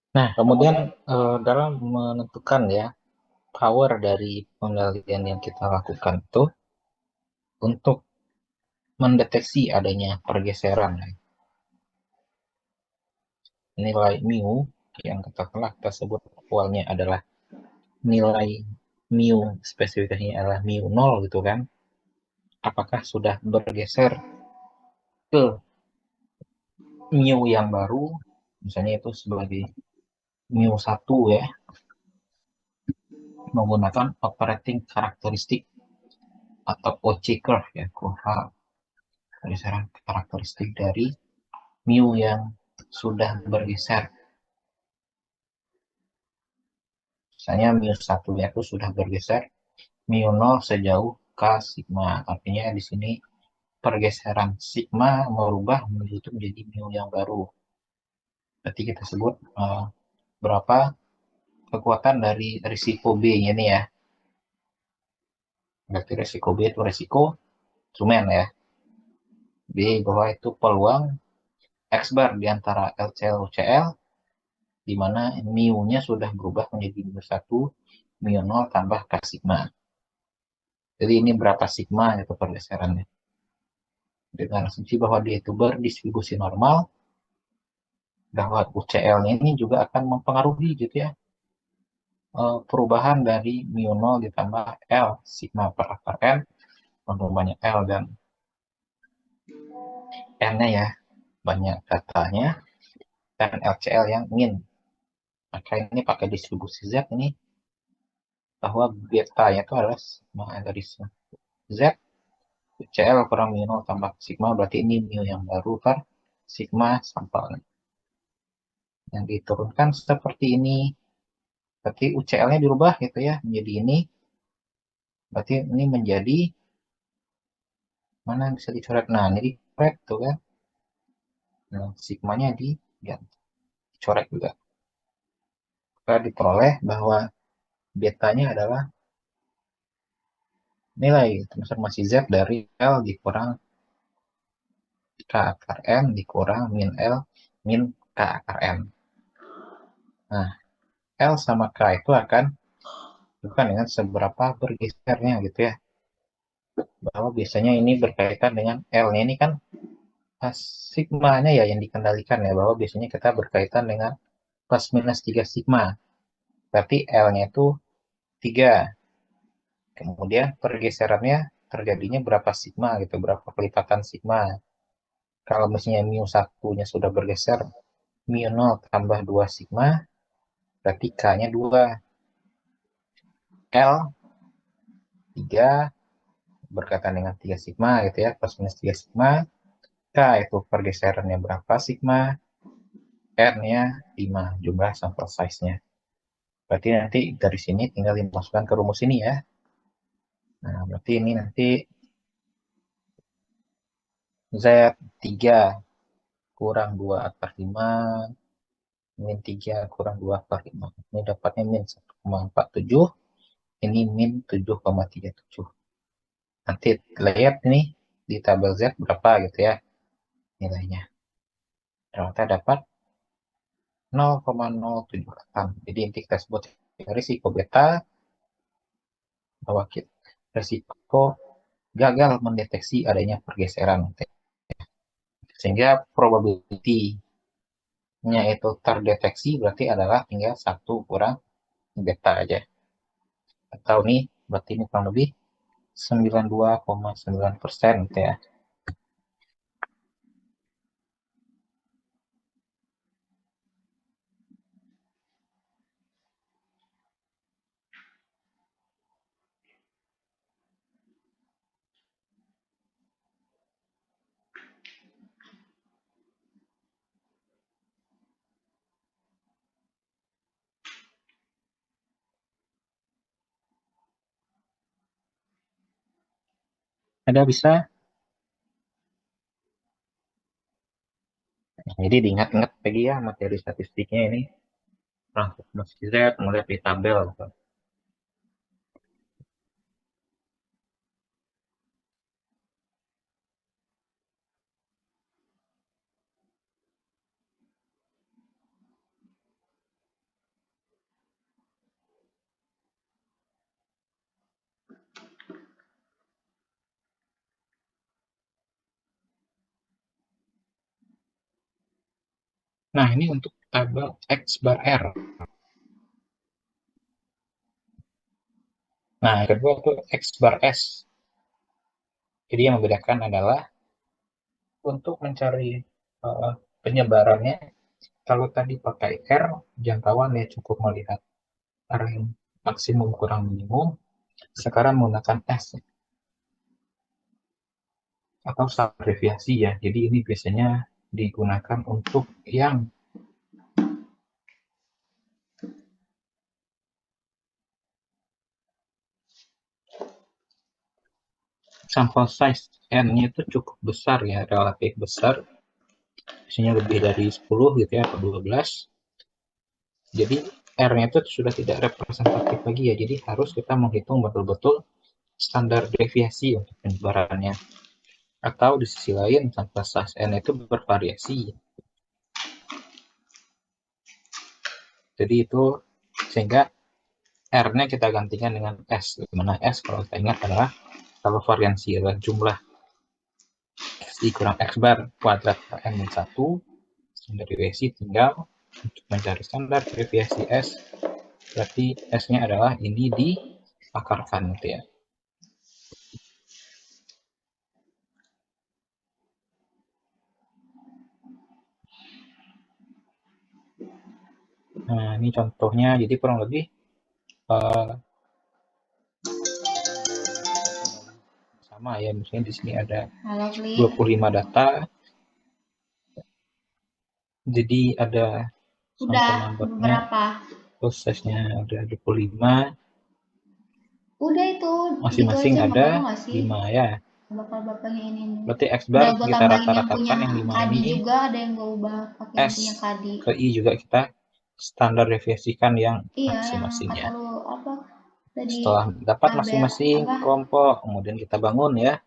Nah, kemudian dalam menentukan ya power dari penggalian yang kita lakukan itu untuk mendeteksi adanya pergeseran. Nilai mu yang kita sebut awalnya adalah nilai mu spesifikasinya adalah mu 0 gitu kan. Apakah sudah bergeser ke mu yang baru, misalnya itu sebagai mu 1 ya, menggunakan operating karakteristik atau OC curve ya, kurva pergeseran karakteristik dari mu yang sudah bergeser. Misalnya mu 1 itu sudah bergeser mu 0 sejauh K sigma. Artinya di sini pergeseran sigma merubah menjadi mu yang baru. Berarti kita sebut berapa kekuatan dari risiko B ini ya. Berarti risiko B itu risiko instrumen ya. B bahwa itu peluang X bar di antara LCL UCL di mana mu-nya sudah berubah menjadi mu 1, mu 0 tambah K sigma. Jadi ini berapa sigma itu pergeserannya. Dengan asumsi bahwa dia itu berdistribusi normal, bahwa UCL-nya ini juga akan mempengaruhi gitu ya perubahan dari mu 0 ditambah L sigma per akar N, untuk banyak L dan N-nya ya, banyak datanya, dan LCL yang min. Maka ini pakai distribusi Z ini, bahwa beta-nya itu adalah sigma dari Z, UCL kurang mu 0 tambah sigma, berarti ini mu yang baru per sigma sampelnya. Yang diturunkan seperti ini, berarti UCL-nya dirubah gitu ya, menjadi ini, berarti ini menjadi, mana bisa dicoret, nah ini dicoret tuh kan, nah sigmanya dicoret juga. Maka diperoleh bahwa betanya adalah nilai transformasi Z dari L dikurang K akar N dikurang min L min K akar N. Nah, L sama K itu akan bukan dengan seberapa bergesernya gitu ya. Bahwa biasanya ini berkaitan dengan L-nya ini kan sigma-nya ya yang dikendalikan ya, bahwa biasanya kita berkaitan dengan plus minus 3 sigma. Berarti L-nya itu 3. Kemudian pergeserannya terjadinya berapa sigma gitu, berapa kelipatan sigma. Kalau misalnya mu 1-nya sudah bergeser mu 0 tambah 2 sigma, berarti K-nya 2. L 3 berkaitan dengan 3 sigma gitu ya, plus minus 3 sigma. K itu pergeserannya berapa sigma, R-nya 5, jumlah sampel size-nya. Berarti nanti dari sini tinggal dimasukkan ke rumus ini ya. Nah, berarti ini nanti Z3 kurang 2 akar 5, min 3 kurang 2 akar 5. Ini dapatnya min 1,47, ini min 7,37. Nanti lihat ini di tabel Z berapa gitu ya nilainya. Ternyata dapat 0,078. Jadi inti kita sebut risiko beta, bahwa risiko gagal mendeteksi adanya pergeseran. Sehingga probability-nya itu terdeteksi berarti adalah tinggal 1 kurang beta aja. Atau nih, berarti ini kurang lebih 92,9% gitu ya. Ada bisa? Jadi diingat-ingat lagi ya materi statistiknya ini. Transformasi Z, melihat di tabel. Gitu. Nah, ini untuk tabel X bar R. Nah, yang kedua itu X bar S. Jadi yang membedakan adalah untuk mencari penyebarannya, kalau tadi pakai R, jangkauan ya cukup melihat arah yang maksimum kurang minimum. Sekarang menggunakan S atau standar deviasi ya. Jadi ini biasanya digunakan untuk yang sampel size N-nya itu cukup besar ya, relatif besar. Biasanya lebih dari 10 gitu ya, atau 12. Jadi R-nya itu sudah tidak representatif lagi ya. Jadi harus kita menghitung betul-betul standar deviasi untuk penyebarannya. Atau di sisi lain, sampel size N itu bervariasi. Jadi itu sehingga R-nya kita gantikan dengan S. Dimana S kalau kita ingat adalah kalau variansi adalah jumlah Xi kurang X bar kuadrat per N-1, standar deviasi tinggal untuk mencari standar deviasi S, berarti S-nya adalah ini diakarkan gitu ya. Nah, ini contohnya, jadi kurang lebih sama ya, misalnya di sini ada Halo, Fli. 25 data, jadi ada Udah sampel numbernya, beberapa. terus size-nya ada 25, Udah itu, gitu masing-masing aja nggak ada apa-apa nggak sih? 5 ya. Bapak-bapaknya ini. Berarti X Udah bar gue kita tambahin yang punya rata-ratakan yang 5 Kadi ini, juga, ada yang gue ubah pakai yang S punya Kadi. ke I juga kita standar deviasikan yang Iya, yang masing-masing kata ya. lu apa tadi, Setelah dapat tabel masing-masing apa kelompok, kemudian kita bangun ya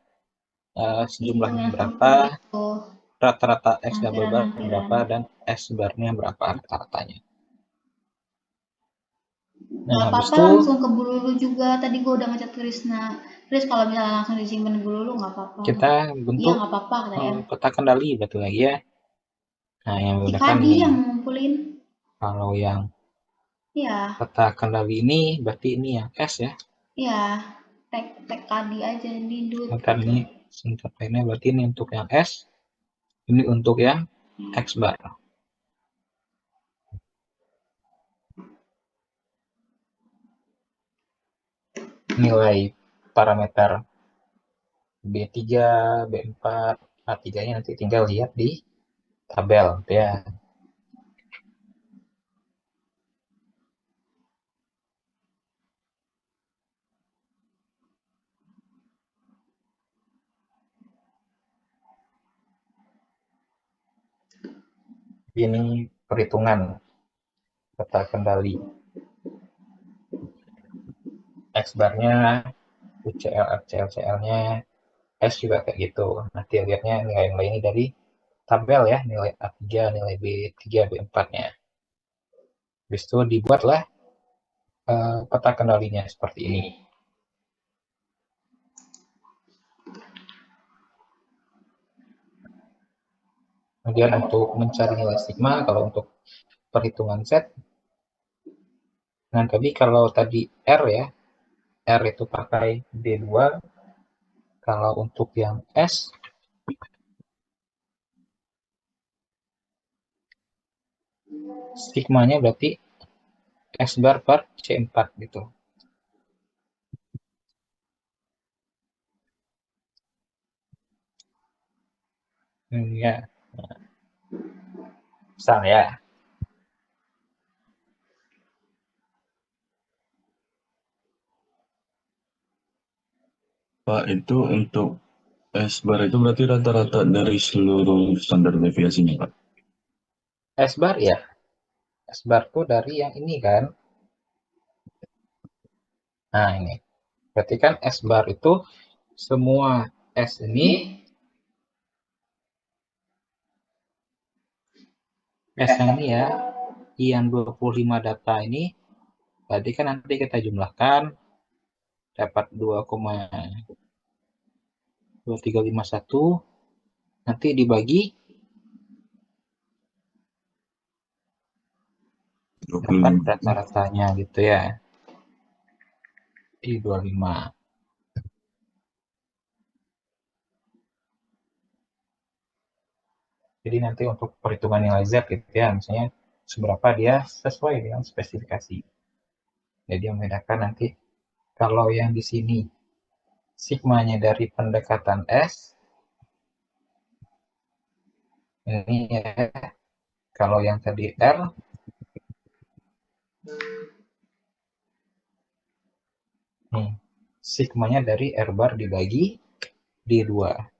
itu sejumlahnya yang berapa, itu rata-rata X double bar lampiran-lampiran. berapa, dan S barnya berapa rata-ratanya. Nggak Nah, habis apa-apa itu langsung ke Bululu juga. Tadi gue udah ngechat Krisna. Kris kalau misalnya langsung disimpan di Bululu nggak apa-apa. kita Iya bentuk nggak apa-apa katanya. peta kendali betul lagi ya. Nah, yang Si menggunakan Kadi ini. yang ngumpulin. Kalau yang Iya, peta kendali ini berarti ini yang S ya. iya. Tag Kadi aja di dut Sebentar gitu. ini singkat lainnya berarti ini untuk yang S, ini untuk yang X bar. Nilai parameter B3, B4, A3-nya nanti tinggal lihat di tabel gitu ya. Ini perhitungan peta kendali. X barnya, UCL, FCL, CL-nya, S juga kayak gitu. Nanti lihatnya nilai-nilai ini dari tabel ya, nilai A3, nilai B3, B4-nya. Habis itu dibuatlah peta kendalinya seperti ini. Kemudian untuk mencari nilai sigma, kalau untuk perhitungan Z, nah tadi kalau tadi R ya, R itu pakai D2, kalau untuk yang S, sigmanya berarti S bar per C4 gitu. Ya, misal ya. Pak, itu untuk S bar itu berarti rata-rata dari seluruh standar deviasinya, Pak. S bar ya, S bar tuh dari yang ini kan. Nah ini, berarti kan S bar itu semua S ini, S yang ini ya, yang 25 data ini, tadi kan nanti kita jumlahkan, dapat 2,2351, nanti dibagi dapat 25. rata-ratanya gitu ya, di 25. Jadi nanti untuk perhitungan nilai Z gitu ya, misalnya seberapa dia sesuai dengan spesifikasi. Jadi yang membedakan nanti kalau yang di sini sigmanya dari pendekatan S, ini ya, kalau yang tadi R, nih, sigmanya dari R bar dibagi di 2.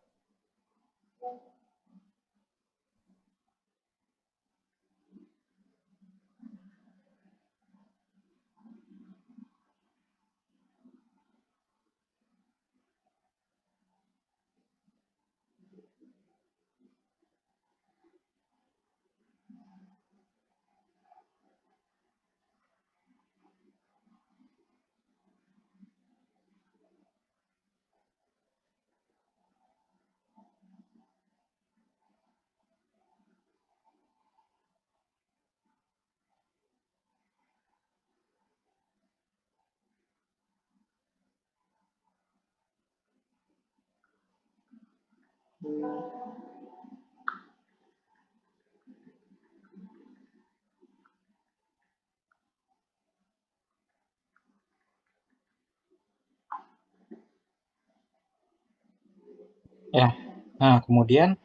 Ya, nah kemudian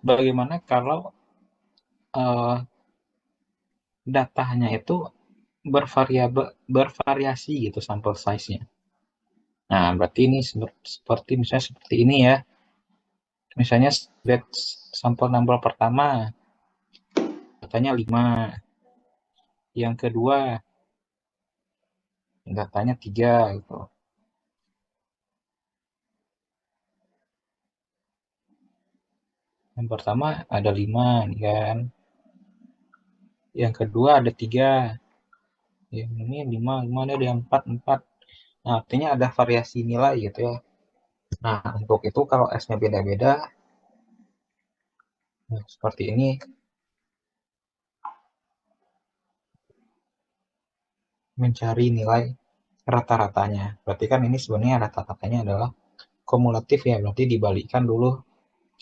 bagaimana kalau datanya itu bervariasi gitu sampel size-nya. Nah, berarti ini seperti misalnya seperti ini ya. Misalnya batch sampel nambel pertama datanya 5, yang kedua datanya 3 gitu. Yang pertama ada 5 nih kan. Yang kedua ada 3. Yang ini 5, 5 ada yang 4, 4. Nah, artinya ada variasi nilai gitu ya. Nah, untuk itu kalau S-nya beda-beda, nah, seperti ini mencari nilai rata-ratanya. Berarti kan ini sebenarnya rata-ratanya adalah kumulatif ya, berarti dibalikkan dulu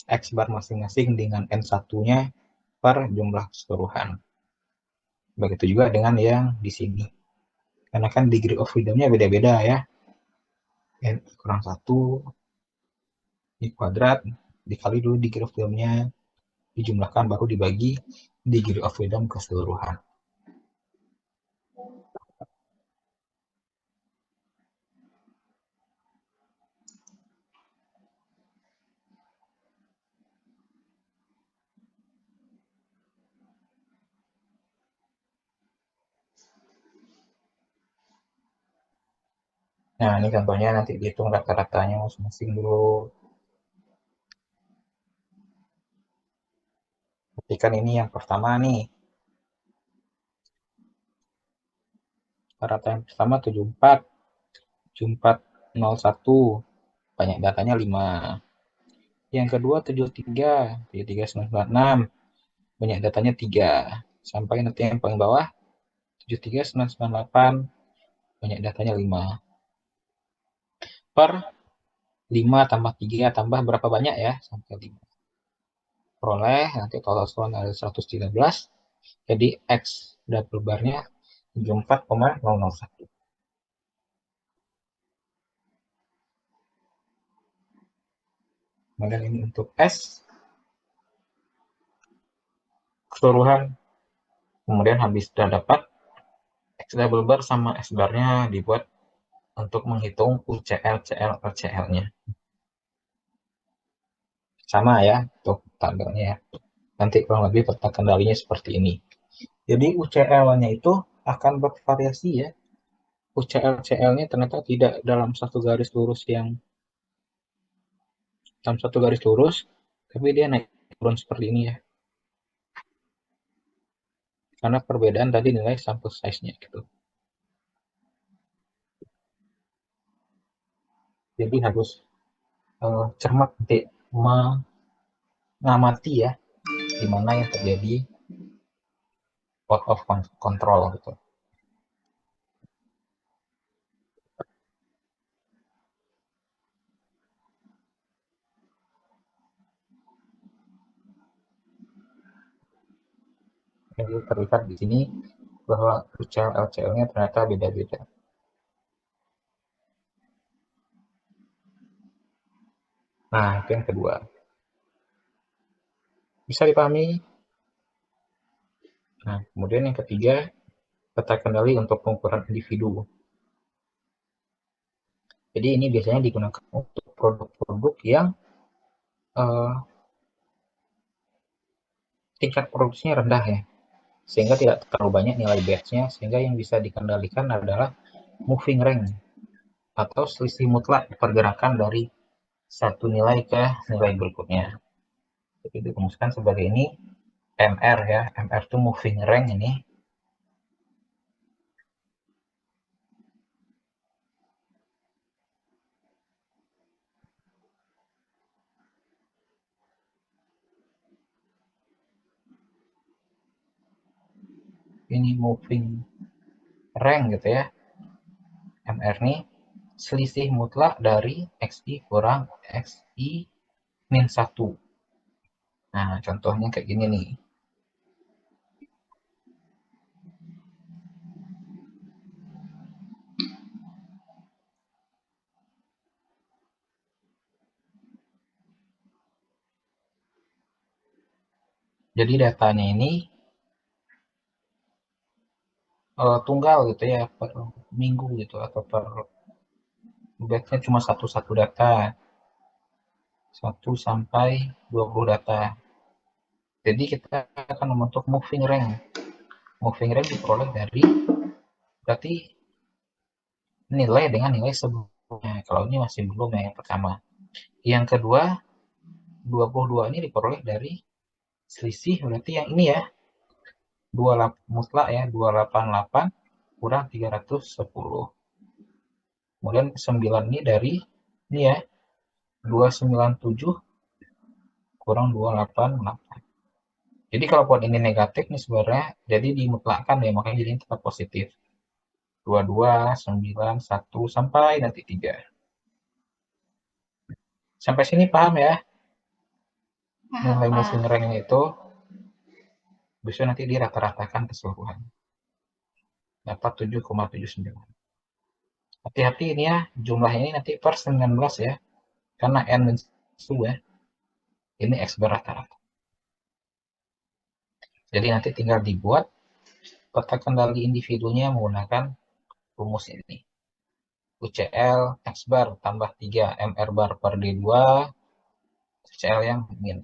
X bar masing-masing dengan N1-nya per jumlah keseluruhan. Begitu juga dengan yang di sini. Karena kan degree of freedom-nya beda-beda ya. N kurang 1 di kuadrat, dikali dulu degree of freedom-nya, dijumlahkan baru dibagi degree of freedom keseluruhan. Nah, ini contohnya nanti dihitung rata-ratanya masing-masing dulu. Ketika ini yang pertama nih. Rata yang pertama 74, 7401, banyak datanya 5. Yang kedua 73, 73996, banyak datanya 3. Sampai nanti yang paling bawah 73998, banyak datanya 5. Per 5 tambah 3 tambah berapa banyak ya? Sampai 5. Peroleh nanti total score ada 113. Jadi X double barnya 74,001. Kemudian ini untuk S keseluruhan. Kemudian habis sudah dapat X double bar sama S barnya dibuat untuk menghitung UCL, CL, LCL-nya. Sama ya untuk tabelnya. Nanti kurang lebih peta kendalinya seperti ini. Jadi UCL-nya itu akan bervariasi ya. UCL, CL-nya ternyata tidak dalam satu garis lurus tapi dia naik turun seperti ini ya. Karena perbedaan tadi nilai sample size-nya gitu. Jadi harus cermat nanti mengamati ya di mana yang terjadi out of control gitu. Jadi terlihat di sini bahwa UCL LCL-nya ternyata beda-beda. Nah, itu yang kedua. Bisa dipahami? Nah, kemudian yang ketiga, peta kendali untuk pengukuran individu. Jadi ini biasanya digunakan untuk produk-produk yang tingkat produksinya rendah ya, sehingga tidak terlalu banyak nilai batch-nya, sehingga yang bisa dikendalikan adalah moving range atau selisih mutlak pergerakan dari satu nilai ke nilai berikutnya. Jadi dirumuskan sebagai ini MR ya, MR itu moving range ini. Ini moving range gitu ya. MR ini selisih mutlak dari XI kurang XI min 1. Nah, contohnya kayak gini nih. Jadi datanya ini tunggal gitu ya, per minggu gitu, atau per batch-nya cuma satu data, 1 sampai 20 data. Jadi kita akan membentuk moving range. Moving range diperoleh dari berarti nilai dengan nilai sebelumnya. Kalau ini masih belum ya, yang pertama. Yang kedua, 22 ini diperoleh dari selisih, berarti yang ini ya, 28 mutlak ya, 288 kurang 310. Kemudian 9 ini dari ini ya, 297 kurang 288. Jadi kalaupun ini negatif nih sebenarnya, jadi dimutlakkan ya, makanya jadi tetap positif. 22, 9, 1, sampai nanti 3. Sampai sini paham ya? Paham, Nilai Pak. moving rank itu bisa nanti dirata-ratakan keseluruhan. Dapat 7,79. Hati-hati ini ya, jumlah ini nanti per 19 ya. Karena N min 1 ya. Ini X bar rata-rata. Jadi nanti tinggal dibuat peta kendali individunya menggunakan rumus ini. UCL X bar tambah 3 MR bar per D2 UCL yang min.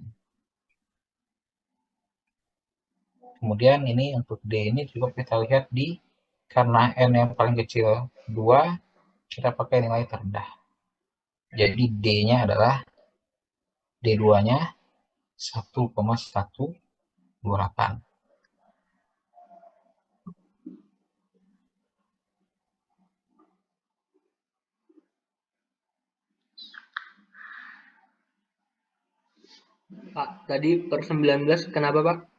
Kemudian ini untuk D ini juga kita lihat di, karena N yang paling kecil 2, kita pakai nilai terendah. Jadi D-nya adalah D2-nya 1,128. Pak, tadi per 19 kenapa, Pak?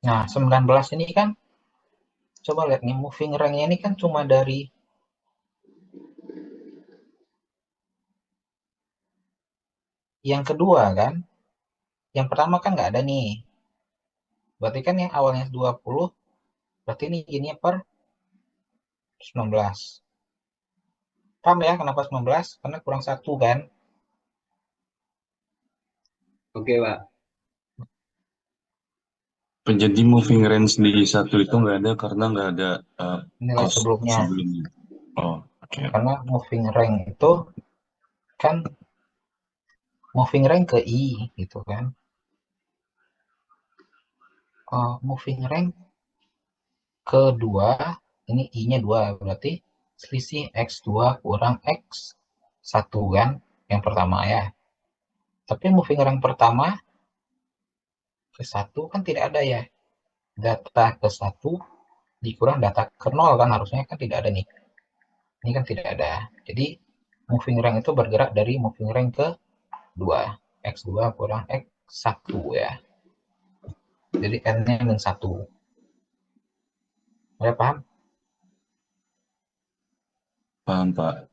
Nah, 19 ini kan, coba lihat nih, moving rank-nya ini kan cuma dari yang kedua kan. Yang pertama kan nggak ada nih. Berarti kan yang awalnya 20, berarti ini gini per 19. Paham ya kenapa 19? Karena kurang 1 kan. Oke, Pak. Jadi moving range di satu itu nggak ada karena nggak ada Nilai cost sebelumnya. sebelumnya. Oh, oke. Karena moving rank itu kan moving rank ke I gitu kan. Moving rank kedua, ini I-nya 2, berarti selisih X2 kurang X1 kan, yang pertama ya. Tapi moving rank pertama ke 1 kan tidak ada ya. Data ke 1 dikurang data ke 0 kan, harusnya kan tidak ada nih. Ini kan tidak ada. Jadi moving rank itu bergerak dari moving rank ke 2. X2 kurang X1 ya. Jadi N-nya min 1. Ada paham? Paham, Pak.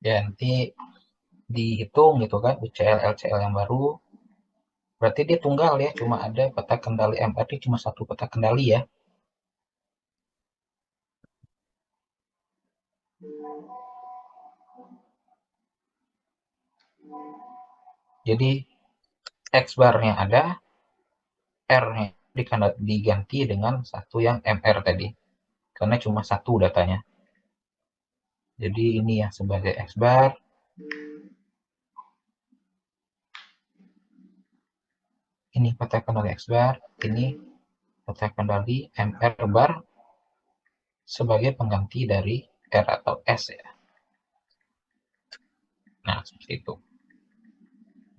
Ya, nanti dihitung gitu kan, UCL, LCL yang baru. Berarti dia tunggal ya, cuma ada peta kendali MRT, cuma satu peta kendali ya. Jadi X barnya ada, R-nya diganti dengan satu yang MR tadi. Karena cuma satu datanya. Jadi ini yang sebagai X bar. Ini peta kendali X bar. Ini peta kendali MR bar sebagai pengganti dari R atau S ya. Nah, seperti itu.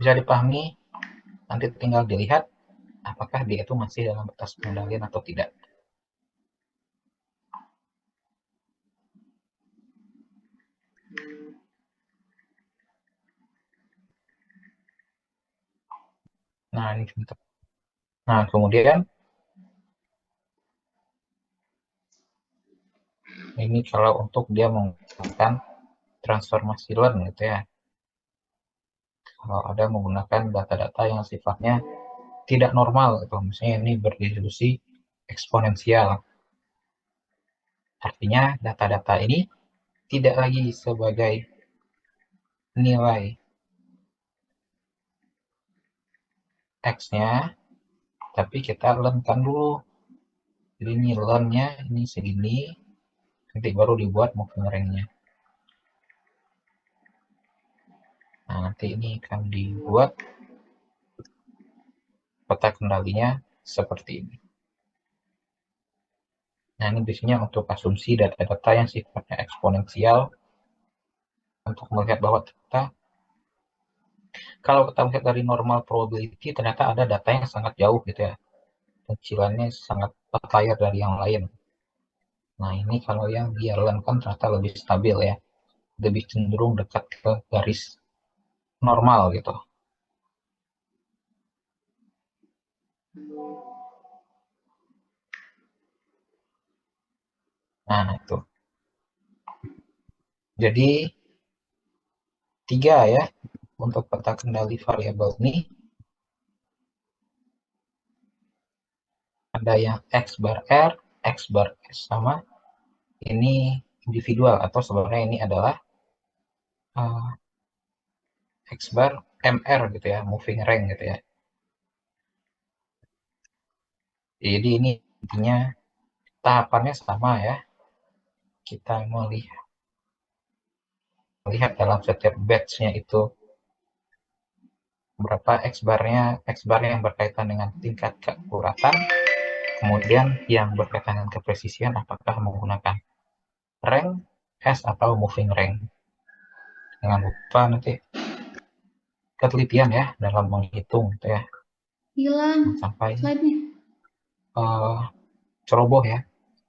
Bisa dipahami, nanti tinggal dilihat apakah dia itu masih dalam batas pengendalian atau tidak. Nah, ini sebentar. Nah, kemudian ini kalau untuk dia menggunakan transformasi learn gitu ya. Kalau ada menggunakan data-data yang sifatnya tidak normal gitu. Misalnya ini berdistribusi eksponensial. Artinya data-data ini tidak lagi sebagai nilai X-nya, tapi kita learn-kan dulu. Jadi ini learn-nya ini segini, nanti baru dibuat moving rank-nya. Nah, nanti ini akan dibuat peta kendalinya seperti ini. Nah, ini biasanya untuk asumsi data-data yang sifatnya eksponensial untuk melihat bahwa ternyata kalau kita lihat dari normal probability ternyata ada data yang sangat jauh gitu ya. Kecilannya sangat outlier dari yang lain. Nah, ini kalau yang dia learn kan ternyata lebih stabil ya. Lebih cenderung dekat ke garis normal gitu. Nah, itu. Jadi 3 ya untuk peta kendali variabel ini. Ada yang X bar R, X bar S sama ini individual atau sebenarnya ini adalah X bar MR gitu ya, moving rank gitu ya. Jadi ini intinya tahapannya sama ya. Kita melihat dalam setiap batch-nya itu berapa X bar yang berkaitan dengan tingkat keakuratan, kemudian yang berkaitan dengan kepresisian apakah menggunakan rank, S atau moving rank. Jangan lupa nanti ketelitian ya dalam menghitung gitu ya. Hilang Sampai slide-nya. ceroboh ya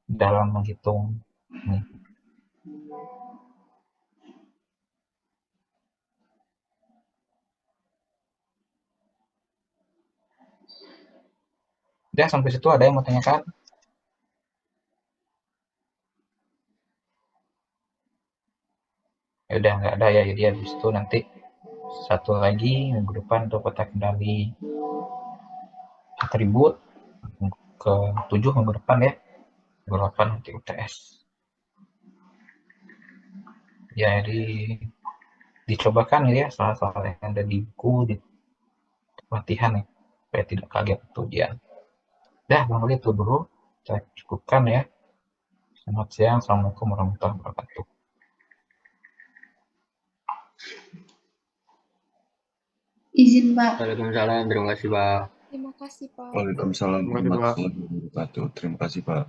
dalam menghitung ini. Udah sampai situ ada yang mau tanyakan? Ya udah nggak ada ya, jadi habis itu nanti satu lagi minggu depan untuk peta kendali atribut ke 7 minggu depan ya, minggu 8 nanti UTS ya. Jadi dicobakan ya soal-soal yang ada di buku di latihan ya supaya tidak kaget waktu ujian. Dah bang itu dulu kita cukupkan ya. Selamat siang, assalamualaikum warahmatullahi wabarakatuh. Izin Pak. Waalaikumsalam, terima kasih Pak. Terima kasih, Pak. Waalaikumsalam Terima kasih, Pak. warahmatullahi wabarakatuh. Terima kasih, Pak.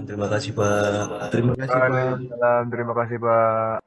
Terima kasih, Pak. Terima kasih, Pak. Waalaikumsalam, terima kasih Pak.